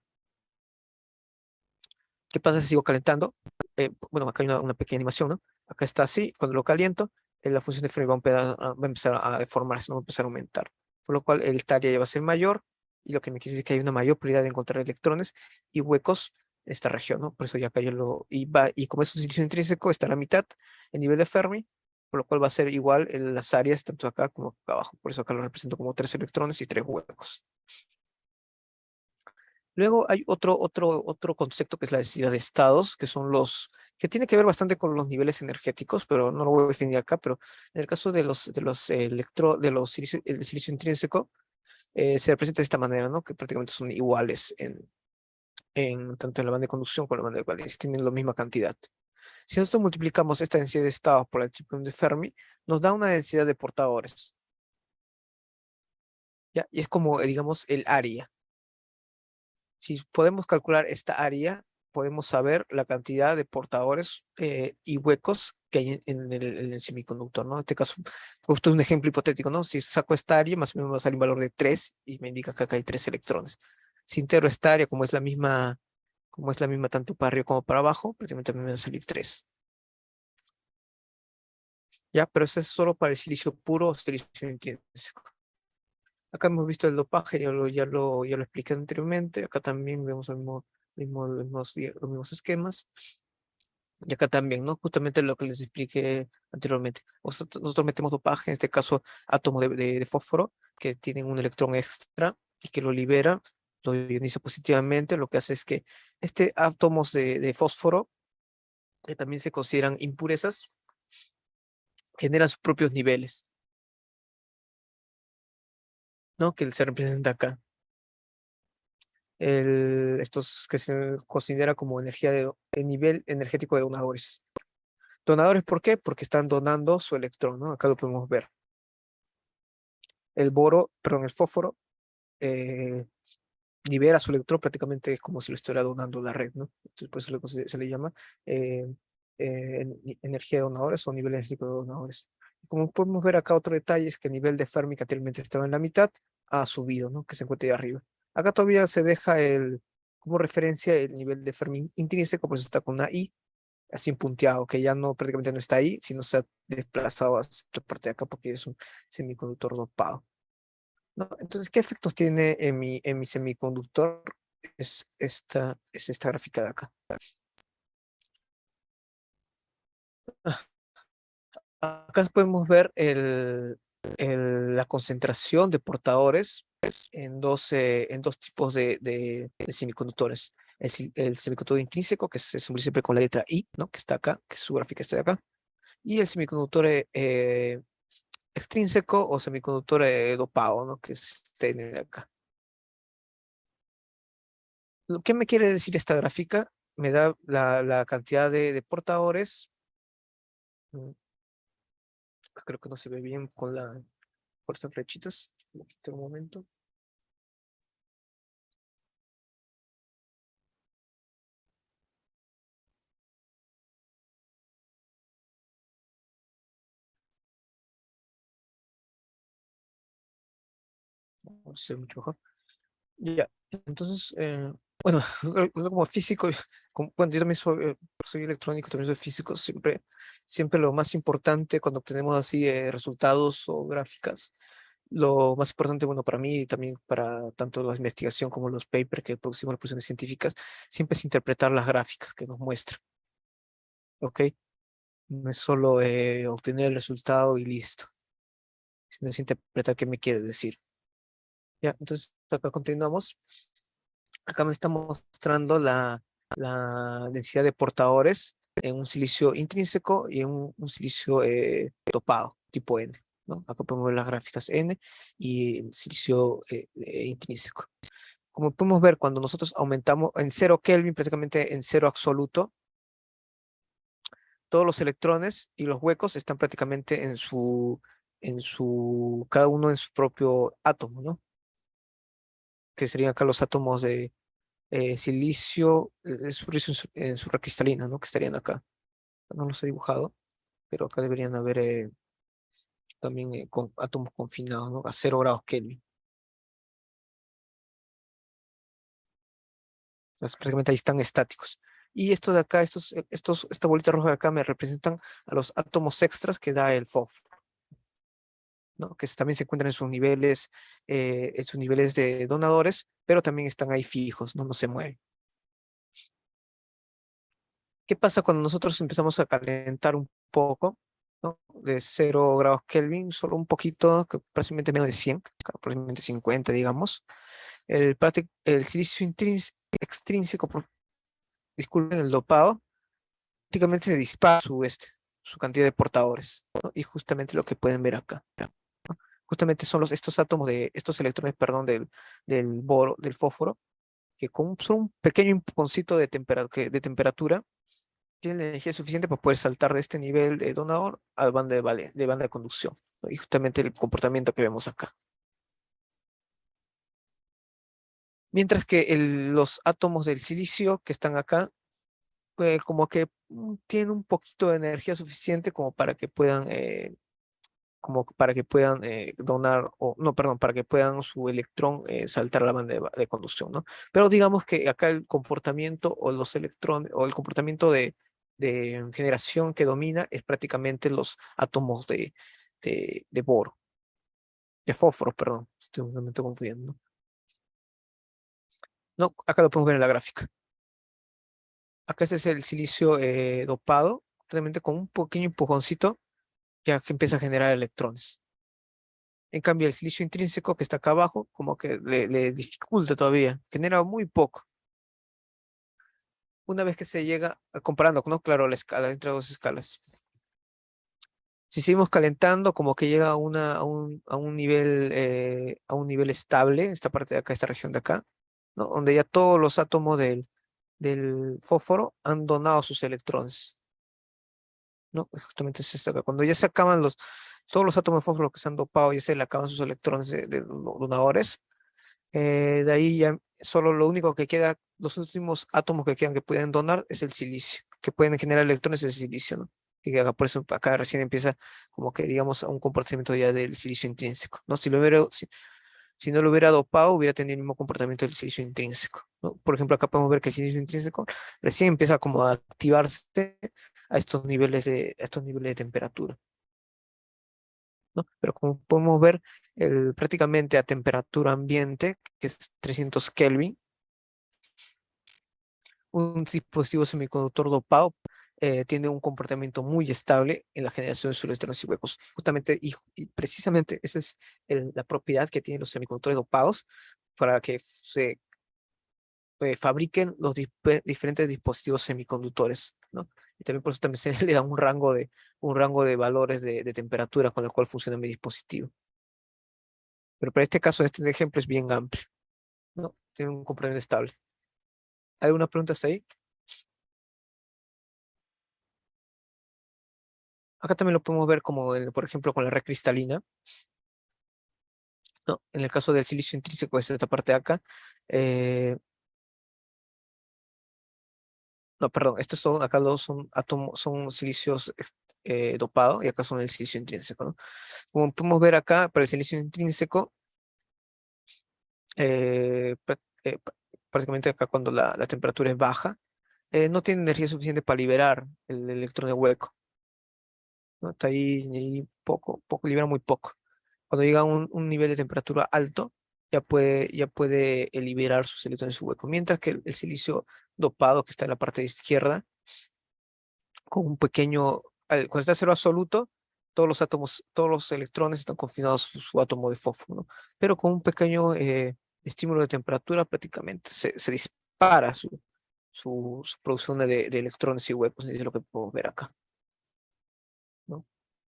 ¿Qué pasa si sigo calentando? Bueno, acá hay una pequeña animación, ¿no? Acá está así, cuando lo caliento, la función de Fermi va a empezar a deformarse, ¿no? Va a empezar a aumentar. Por lo cual el área ya va a ser mayor, y lo que me quiere decir que hay una mayor probabilidad de encontrar electrones y huecos en esta región, ¿no? Por eso ya acá y como es un silicio intrínseco, está a la mitad el nivel de Fermi, por lo cual va a ser igual en las áreas, tanto acá como acá abajo. Por eso acá lo represento como 3 electrones y 3 huecos. Luego hay otro concepto que es la densidad de estados, que tiene que ver bastante con los niveles energéticos, pero no lo voy a definir acá. Pero en el caso el silicio intrínseco, se representa de esta manera, ¿no? Que prácticamente son iguales tanto en la banda de conducción como en la banda de valencia, tienen la misma cantidad. Si nosotros multiplicamos esta densidad de estados por la distribución de Fermi, nos da una densidad de portadores, ¿ya? Y es como, digamos, el área. Si podemos calcular esta área, podemos saber la cantidad de portadores y huecos que hay en el semiconductor, ¿no? En este caso, esto es un ejemplo hipotético, ¿no? Si saco esta área, más o menos va a salir un valor de 3 y me indica que acá hay 3 electrones. Si integro esta área, como es la misma tanto para arriba como para abajo, prácticamente me van a salir 3. ¿Ya? Pero eso es solo para el silicio puro o silicio intrínseco. Acá hemos visto el dopaje, ya lo expliqué anteriormente. Acá también vemos los mismos esquemas. Y acá también, ¿no? Justamente lo que les expliqué anteriormente. Nosotros metemos dopaje, en este caso átomos de fósforo, que tienen un electrón extra y que lo libera, lo ioniza positivamente. Lo que hace es que átomos de fósforo, que también se consideran impurezas, genera sus propios niveles, ¿no? Que se representa acá. Estos que se considera como energía el nivel energético de donadores. ¿Donadores por qué? Porque están donando su electrón, ¿no? Acá lo podemos ver. El boro, perdón, el fósforo eh, libera su electrón prácticamente es como si lo estuviera donando la red, ¿no? Entonces, por eso se le llama eh, energía de donadores o nivel energético de donadores. Como podemos ver acá otro detalle es que el nivel de Fermi que anteriormente estaba en la mitad ha subido, ¿no? Que se encuentra ahí arriba. Acá todavía se deja como referencia el nivel de Fermi intrínseco, pues está con una I, así punteado, que ya no prácticamente no está ahí, sino se ha desplazado a esta parte de acá porque es un semiconductor dopado. ¿No? Entonces, ¿qué efectos tiene en mi semiconductor? Es esta gráfica de acá. Acá podemos ver la concentración de portadores en dos tipos de semiconductores. El semiconductor intrínseco, que se simboliza siempre con la letra I, ¿no? Que está acá, que su gráfica está de acá. Y el semiconductor extrínseco o semiconductor dopado, ¿no? Que es este de acá. ¿Qué me quiere decir esta gráfica? Me da la cantidad de portadores. mm, Creo que no se ve bien por estas flechitas. Un poquito, un momento. No sé mucho mejor. Ya, entonces, bueno, yo como físico, bueno, yo también soy electrónico, también soy físico, siempre lo más importante cuando obtenemos así resultados o gráficas, lo más importante, bueno, para mí y también para tanto la investigación como los papers que producimos las producciones científicas, siempre es interpretar las gráficas que nos muestran, ¿ok? No es solo obtener el resultado y listo, sino es interpretar qué me quiere decir. Ya, entonces acá continuamos. Acá me está mostrando la densidad de portadores en un silicio intrínseco y en un silicio dopado, tipo N, ¿no? Acá podemos ver las gráficas N y el silicio intrínseco. Como podemos ver, cuando nosotros aumentamos en 0 Kelvin, prácticamente en cero absoluto, todos los electrones y los huecos están prácticamente cada uno en su propio átomo, ¿no? Que serían acá los átomos de silicio, silicio en su recristalina, ¿no? Que estarían acá. No los he dibujado, pero acá deberían haber también con átomos confinados, ¿no? A 0 grados Kelvin. Entonces, prácticamente ahí están estáticos. Y estos de acá, esta bolita roja de acá me representan a los átomos extras que da el fósforo, ¿no? Que también se encuentran en sus niveles de donadores, pero también están ahí fijos, ¿no? No se mueven. ¿Qué pasa cuando nosotros empezamos a calentar un poco, ¿no? De 0 grados Kelvin, solo un poquito, que prácticamente menos de 100, aproximadamente 50, digamos. El silicio extrínseco, disculpen, el dopado, prácticamente se dispara su cantidad de portadores, ¿no? Y justamente lo que pueden ver acá. Justamente son estos átomos estos electrones, perdón, del fósforo, que con solo un pequeño empujoncito de temperatura tienen la energía suficiente para poder saltar de este nivel de donador a de banda de conducción, ¿no? Y justamente el comportamiento que vemos acá. Mientras que los átomos del silicio que están acá, como que tienen un poquito de energía suficiente como para que puedan donar, o no, perdón, para que puedan su electrón saltar a la banda de conducción, ¿no? Pero digamos que acá el comportamiento o los electrones, o el comportamiento de generación que domina es prácticamente los átomos de boro, de fósforo, perdón, me estoy confundiendo. No, acá lo podemos ver en la gráfica. Acá este es el silicio dopado, realmente con un pequeño empujoncito ya que empieza a generar electrones. En cambio, el silicio intrínseco que está acá abajo, como que le dificulta todavía, genera muy poco. Una vez que se llega, comparando, ¿no? Claro, la escala entre dos escalas. Si seguimos calentando, como que llega a un nivel estable, esta parte de acá, esta región de acá, ¿no? Donde ya todos los átomos del fósforo han donado sus electrones, ¿no? Justamente es esto acá. Cuando ya se acaban todos los átomos de fósforo que se han dopado, ya se le acaban sus electrones de donadores, de ahí ya solo lo único que queda, los últimos átomos que quedan que pueden donar es el silicio, que pueden generar electrones es el silicio, ¿no? Y acá, por eso acá recién empieza como que digamos a un comportamiento ya del silicio intrínseco, ¿no? Si no lo hubiera dopado, hubiera tenido el mismo comportamiento del silicio intrínseco, ¿no? Por ejemplo, acá podemos ver que el silicio intrínseco recién empieza como a activarse a estos niveles de temperatura, ¿no? Pero como podemos ver, prácticamente a temperatura ambiente, que es 300 Kelvin, un dispositivo semiconductor dopado tiene un comportamiento muy estable en la generación de sus electrones y huecos. Justamente y precisamente esa es la propiedad que tienen los semiconductores dopados para que se fabriquen los diferentes dispositivos semiconductores, ¿no? Y también por eso también se le da un rango de valores de temperatura con el cual funciona mi dispositivo. Pero para este caso, este ejemplo es bien amplio, ¿no? Tiene un comportamiento estable. ¿Hay alguna pregunta hasta ahí? Acá también lo podemos ver como, por ejemplo, con la red cristalina, ¿no? En el caso del silicio intrínseco, es esta parte de acá. No, perdón, acá los son átomos, son silicios dopados y acá son el silicio intrínseco, ¿no? Como podemos ver acá, para el silicio intrínseco, eh, prá- eh, pr- prácticamente acá cuando la temperatura es baja, no tiene energía suficiente para liberar el electrón de hueco, ¿no? Está ahí libera muy poco. Cuando llega a un nivel de temperatura alto, ya puede liberar sus electrones de su hueco. Mientras que el silicio dopado, que está en la parte izquierda, con un pequeño, cuando está a cero absoluto, todos los átomos, todos los electrones están confinados a su átomo de fósforo, ¿no? Pero con un pequeño estímulo de temperatura, prácticamente se dispara su producción de electrones y huecos, y es lo que podemos ver acá, ¿no?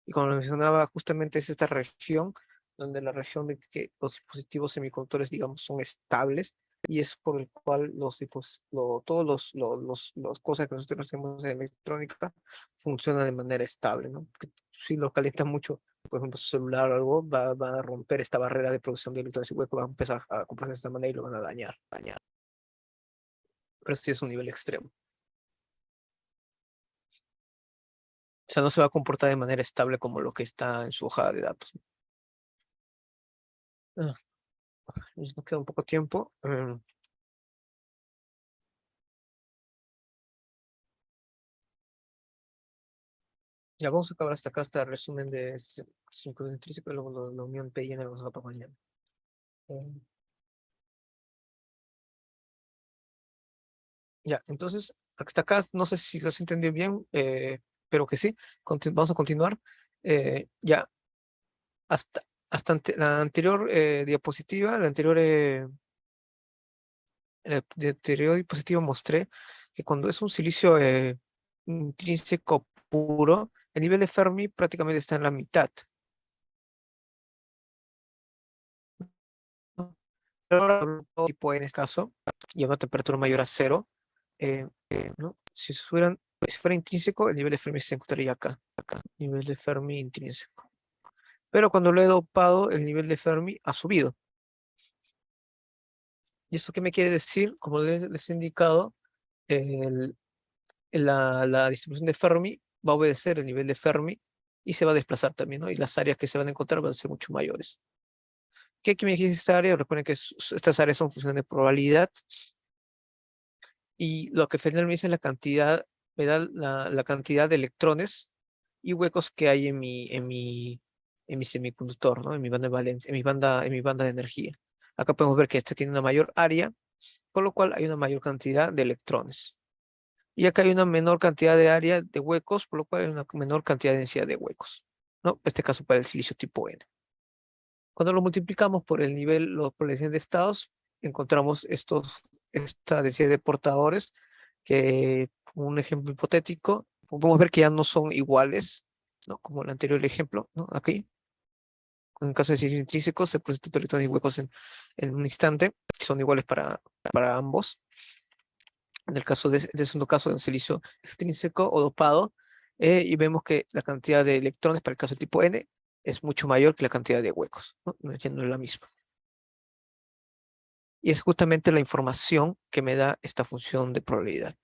Y como lo mencionaba, justamente es esta región donde la región de que los dispositivos semiconductores, digamos, son estables y es por el cual todos los cosas que nosotros hacemos en electrónica funcionan de manera estable, ¿no? Que si lo calienta mucho, por ejemplo, su celular o algo, va a romper esta barrera de producción de electrones y huecos, va a empezar a comportarse de esta manera y lo van a dañar. Pero sí es un nivel extremo. O sea, no se va a comportar de manera estable como lo que está en su hoja de datos. Ah, nos queda un poco tiempo. Ya vamos a acabar hasta acá, hasta el resumen de sincronía intrínseca y luego la unión P y N lo vamos a dejar para mañana. Eh, ya, entonces, hasta acá, no sé si lo has entendido bien, pero que sí. Vamos a continuar. Ya, hasta la anterior diapositiva, la anterior diapositiva mostré que cuando es un silicio intrínseco puro, el nivel de Fermi prácticamente está en la mitad, ¿no? Pero ahora, tipo en este caso, y a una temperatura mayor a cero, ¿no? Si fuera intrínseco, el nivel de Fermi se encontraría acá, nivel de Fermi intrínseco. Pero cuando lo he dopado, el nivel de Fermi ha subido. ¿Y esto qué me quiere decir? Como les he indicado, el- la distribución de Fermi va a obedecer el nivel de Fermi y se va a desplazar también, ¿no? Y las áreas que se van a encontrar van a ser mucho mayores. ¿Qué me dice esta área? Recuerden que estas áreas son funciones de probabilidad y lo que Fresnel me dice es la cantidad, me da la cantidad de electrones y huecos que hay en mi semiconductor, ¿no? En mi banda de valencia, en mi banda de energía. Acá podemos ver que este tiene una mayor área, por lo cual hay una mayor cantidad de electrones. Y acá hay una menor cantidad de área de huecos, por lo cual hay una menor cantidad de densidad de huecos, ¿no? En este caso para el silicio tipo N. Cuando lo multiplicamos por el nivel, por la densidad de estados, encontramos esta densidad de portadores, que un ejemplo hipotético, podemos ver que ya no son iguales ¿no? Como el anterior ejemplo, ¿no? Aquí, en el caso de silicio intrínseco, se presentan electrones y huecos en un instante, que son iguales para ambos. En el caso de segundo caso de un silicio extrínseco o dopado, y vemos que la cantidad de electrones para el caso del tipo N es mucho mayor que la cantidad de huecos, ¿no? No es la misma. Y es justamente la información que me da esta función de probabilidad.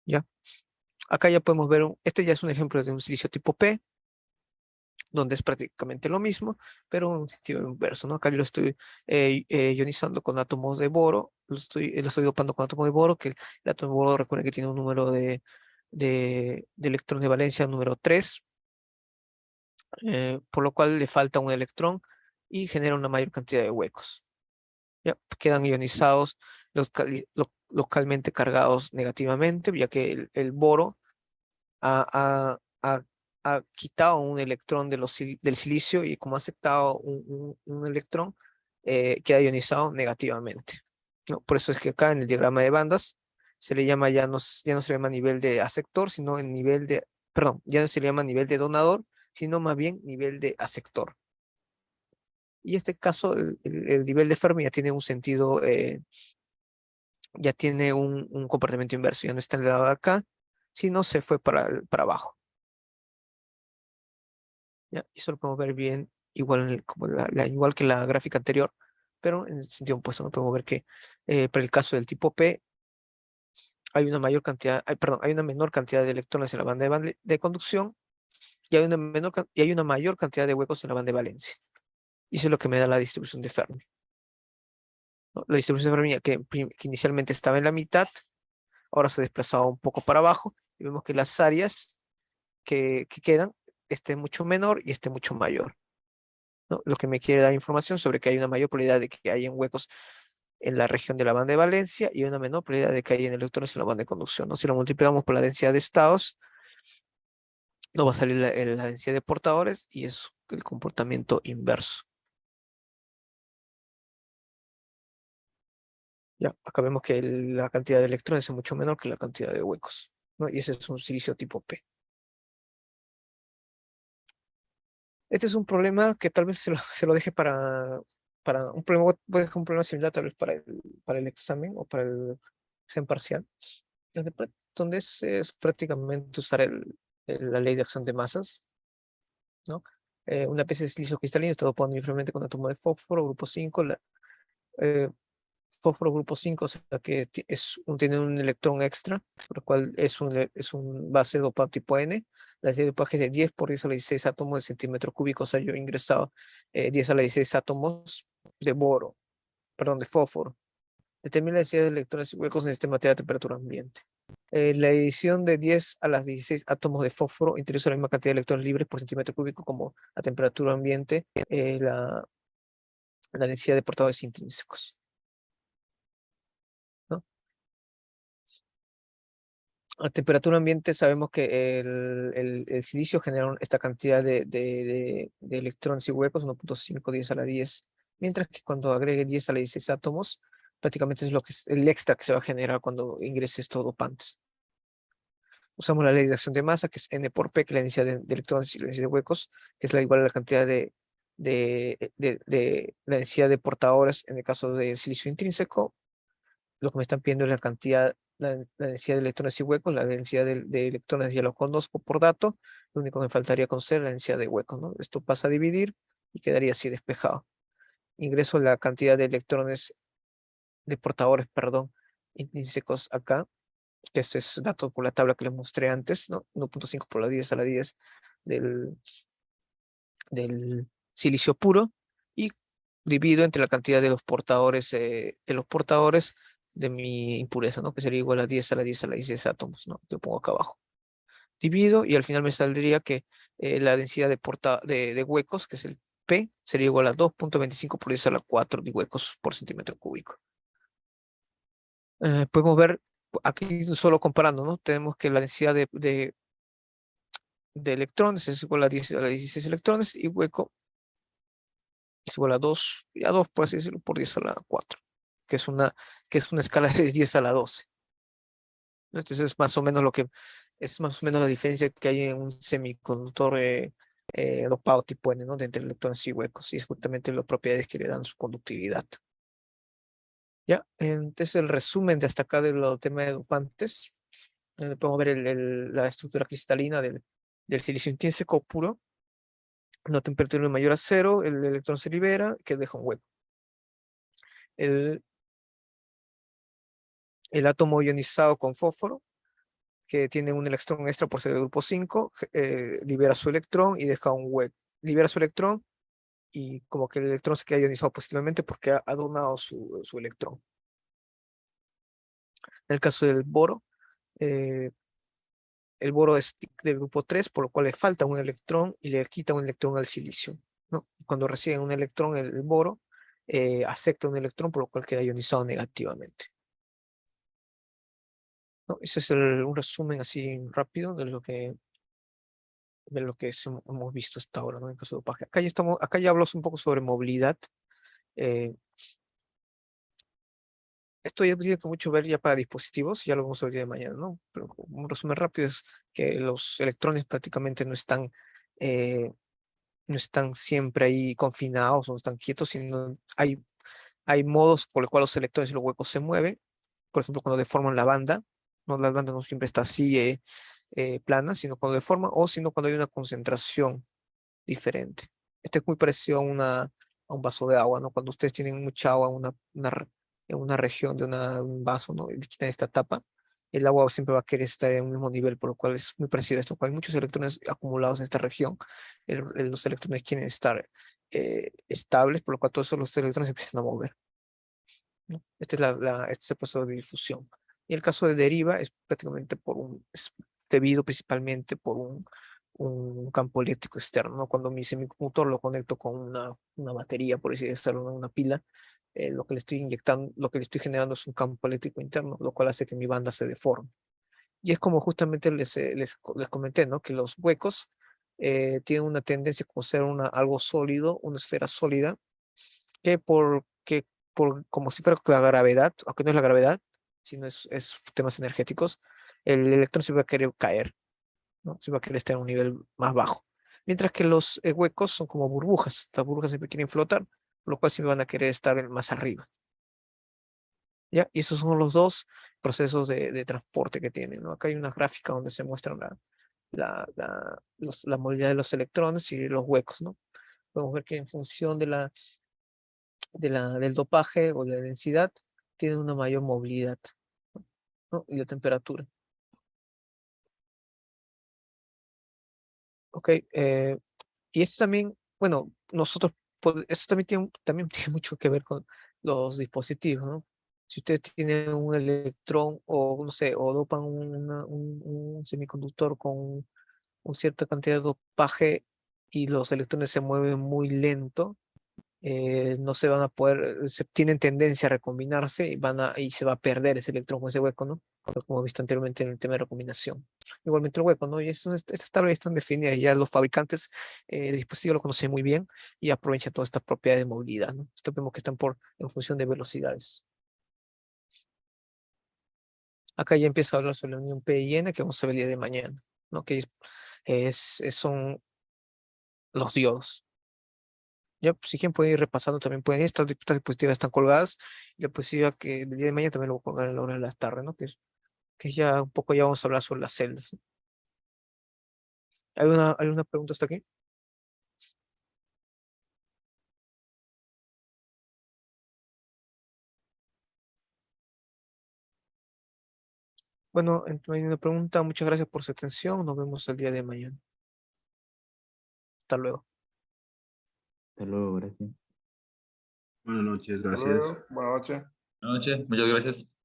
¿Ya? Acá ya podemos ver, este ya es un ejemplo de un silicio tipo P, donde es prácticamente lo mismo, pero en un sentido inverso, ¿no? Acá yo lo estoy ionizando con átomos de boro, lo estoy dopando con átomos de boro, que el átomo de boro recuerden que tiene un número de electrones de valencia número 3, por lo cual le falta un electrón y genera una mayor cantidad de huecos. ¿Ya? Quedan ionizados localmente cargados negativamente, ya que el boro ha quitado un electrón del silicio y como ha aceptado un electrón, queda ionizado negativamente, ¿no? Por eso es que acá en el diagrama de bandas se le llama ya no se le llama nivel de aceptor, sino en nivel de, perdón, ya no se le llama nivel de donador, sino más bien nivel de aceptor. Y en este caso, el nivel de Fermi ya tiene un sentido, ya tiene un comportamiento inverso, ya no está en el lado de acá, sino se fue para abajo. ¿Ya? Y eso lo podemos ver bien, igual, como igual que la gráfica anterior, pero en el sentido opuesto, no podemos ver que para el caso del tipo P hay una mayor cantidad, perdón, hay una menor cantidad de electrones en la banda de conducción y hay una mayor cantidad de huecos en la banda de valencia. Y eso es lo que me da la distribución de Fermi, ¿no? La distribución de Fermi que inicialmente estaba en la mitad, ahora se ha desplazado un poco para abajo y vemos que las áreas que quedan, este mucho menor y este mucho mayor, ¿no? Lo que me quiere dar información sobre que hay una mayor probabilidad de que hayan huecos en la región de la banda de valencia y una menor probabilidad de que hayan electrones en la banda de conducción, ¿no? Si lo multiplicamos por la densidad de estados, nos va a salir la densidad de portadores y es el comportamiento inverso. Ya, acá vemos que la cantidad de electrones es mucho menor que la cantidad de huecos, ¿no? Y ese es un silicio tipo P. Este es un problema que tal vez se lo deje para un problema, voy a dejar un problema similar tal vez para el examen o para el examen parcial, donde es prácticamente usar la ley de acción de masas, ¿no? Una pieza de silicio cristalino está dopado uniformemente con átomo de fósforo, grupo 5, eh, fósforo grupo 5, o sea que tiene un electrón extra, por lo cual es un base dopado tipo N. La densidad de dopaje es de 10 por 10 a la 16 átomos de centímetro cúbico, o sea, yo he ingresado 10 a la 16 átomos de boro, perdón, de fósforo. Determina la densidad de electrones y huecos en este material a temperatura ambiente. La edición de 10 a las 16 átomos de fósforo introduce la misma cantidad de electrones libres por centímetro cúbico como a temperatura ambiente, la densidad de portadores intrínsecos, ¿no? A temperatura ambiente sabemos que el silicio genera esta cantidad de electrones y huecos, 1.5, 10 a la 10, mientras que cuando agregue 10 a la 16 átomos, prácticamente es el extra que se va a generar cuando ingreses estos dopantes. Usamos la ley de acción de masa, que es N por P, que es la densidad de electrones y la densidad de huecos, que es la igual a la cantidad de la densidad de portadores en el caso de silicio intrínseco. Lo que me están pidiendo es la cantidad, la densidad de electrones y huecos, la densidad de electrones ya lo conozco por dato, lo único que me faltaría conocer es la densidad de huecos, ¿no? Esto pasa a dividir y quedaría así despejado. Ingreso la cantidad de electrones, de portadores, perdón, intrínsecos acá, que esto es dato por la tabla que les mostré antes, ¿no? 1.5 por la 10 a la 10 del, del silicio puro, y divido entre la cantidad de mi impureza, ¿no? Que sería igual a 10 a la 10 a la 16 átomos, ¿no? Lo pongo acá abajo. Divido y al final me saldría que la densidad de huecos, que es el P, sería igual a 2.25 por 10 a la 4 de huecos por centímetro cúbico. Podemos ver aquí solo comparando, ¿no? Tenemos que la densidad de electrones es igual a 10 a la 16 electrones y hueco es igual a 2 por así decirlo, por 10 a la 4, que es una escala de 10 a la 12. Entonces es más o menos Es más o menos la diferencia que hay en un semiconductor dopado tipo N, ¿no? De entre electrones y huecos. Y es justamente las propiedades que le dan su conductividad. Ya, entonces el resumen de hasta acá de los temas de dopantes. Podemos ver la estructura cristalina del silicio intrínseco puro. Una temperatura mayor a cero, el electrón se libera, que deja un hueco. El, el átomo ionizado con fósforo, que tiene un electrón extra por ser del grupo 5, libera su electrón y deja un hueco. Libera su electrón y como que el electrón se queda ionizado positivamente porque ha donado su electrón. En el caso del boro, eh, el boro es del grupo 3, por lo cual le falta un electrón y le quita un electrón al silicio, ¿no? Cuando recibe un electrón el boro, acepta un electrón, por lo cual queda ionizado negativamente, ¿no? Ese es un resumen así rápido de lo que hemos visto hasta ahora, ¿no? En el caso de dopaje. Acá ya hablamos un poco sobre movilidad. Eh, Esto ya tiene que mucho ver ya para dispositivos, ya lo vamos a ver el día de mañana, ¿no? Pero un resumen rápido es que los electrones prácticamente eh, no están siempre ahí confinados, no están quietos, sino hay modos por los cuales los electrones y los huecos se mueven. Por ejemplo, cuando deforman la banda, no, la banda no siempre está así plana, sino cuando deforman, o sino cuando hay una concentración diferente. Este es muy parecido a un vaso de agua, ¿no? Cuando ustedes tienen mucha agua en una región de un vaso, ¿no? Y le quitan esta tapa, el agua siempre va a querer estar en un mismo nivel, por lo cual es muy parecido a esto. Cuando hay muchos electrones acumulados en esta región, los electrones quieren estar estables, por lo cual todos los electrones empiezan a mover, ¿no? Este es el proceso de difusión. Y el caso de deriva es prácticamente es debido principalmente por un campo eléctrico externo, ¿no? Cuando mi semiconductor lo conecto con una batería, por así decirlo, ¿no? Una pila, lo que le estoy inyectando, lo que le estoy generando es un campo eléctrico interno, lo cual hace que mi banda se deforme. Y es como justamente les comenté, ¿no? Que los huecos tienen una tendencia como ser algo sólido, una esfera sólida, como si fuera la gravedad, aunque no es la gravedad, sino es temas energéticos, el electrón se va a querer caer, ¿no? Se va a querer estar en un nivel más bajo. Mientras que los huecos son como burbujas, las burbujas siempre quieren flotar, por lo cual siempre van a querer estar más arriba, ¿ya? Y esos son los dos procesos de transporte que tienen, ¿no? Acá hay una gráfica donde se muestra la movilidad de los electrones y los huecos, ¿no? Podemos ver que en función del dopaje o de la densidad, tienen una mayor movilidad, ¿no? Y la temperatura. Ok, y esto también, bueno, esto también también tiene mucho que ver con los dispositivos, ¿no? Si ustedes tienen un electrón o, no sé, o dopan un semiconductor con una cierta cantidad de dopaje y los electrones se mueven muy lento, no se van a poder, tienen tendencia a recombinarse y se va a perder ese electrón con ese hueco, ¿no? Como hemos visto anteriormente en el tema de recombinación. Igualmente el hueco, ¿no? Y estas tablas están definidas, ya los fabricantes de dispositivos lo conocen muy bien y aprovechan todas estas propiedades de movilidad, ¿no? Esto vemos que están en función de velocidades. Acá ya empiezo a hablar sobre la unión P y N, que vamos a ver el día de mañana, ¿no? Que son los diodos. Ya, pues, si quieren pueden ir repasando, también pueden, estas diapositivas están colgadas, y la diapositiva que el día de mañana también lo voy a colgar a la hora de la tarde, ¿no? Que ya un poco ya vamos a hablar sobre las celdas, ¿no? ¿Hay una pregunta hasta aquí? Bueno, no hay una pregunta, muchas gracias por su atención, nos vemos el día de mañana. Hasta luego. Hasta luego, gracias. Buenas noches, Hasta gracias. luego, buenas noches. Buenas noches, muchas gracias.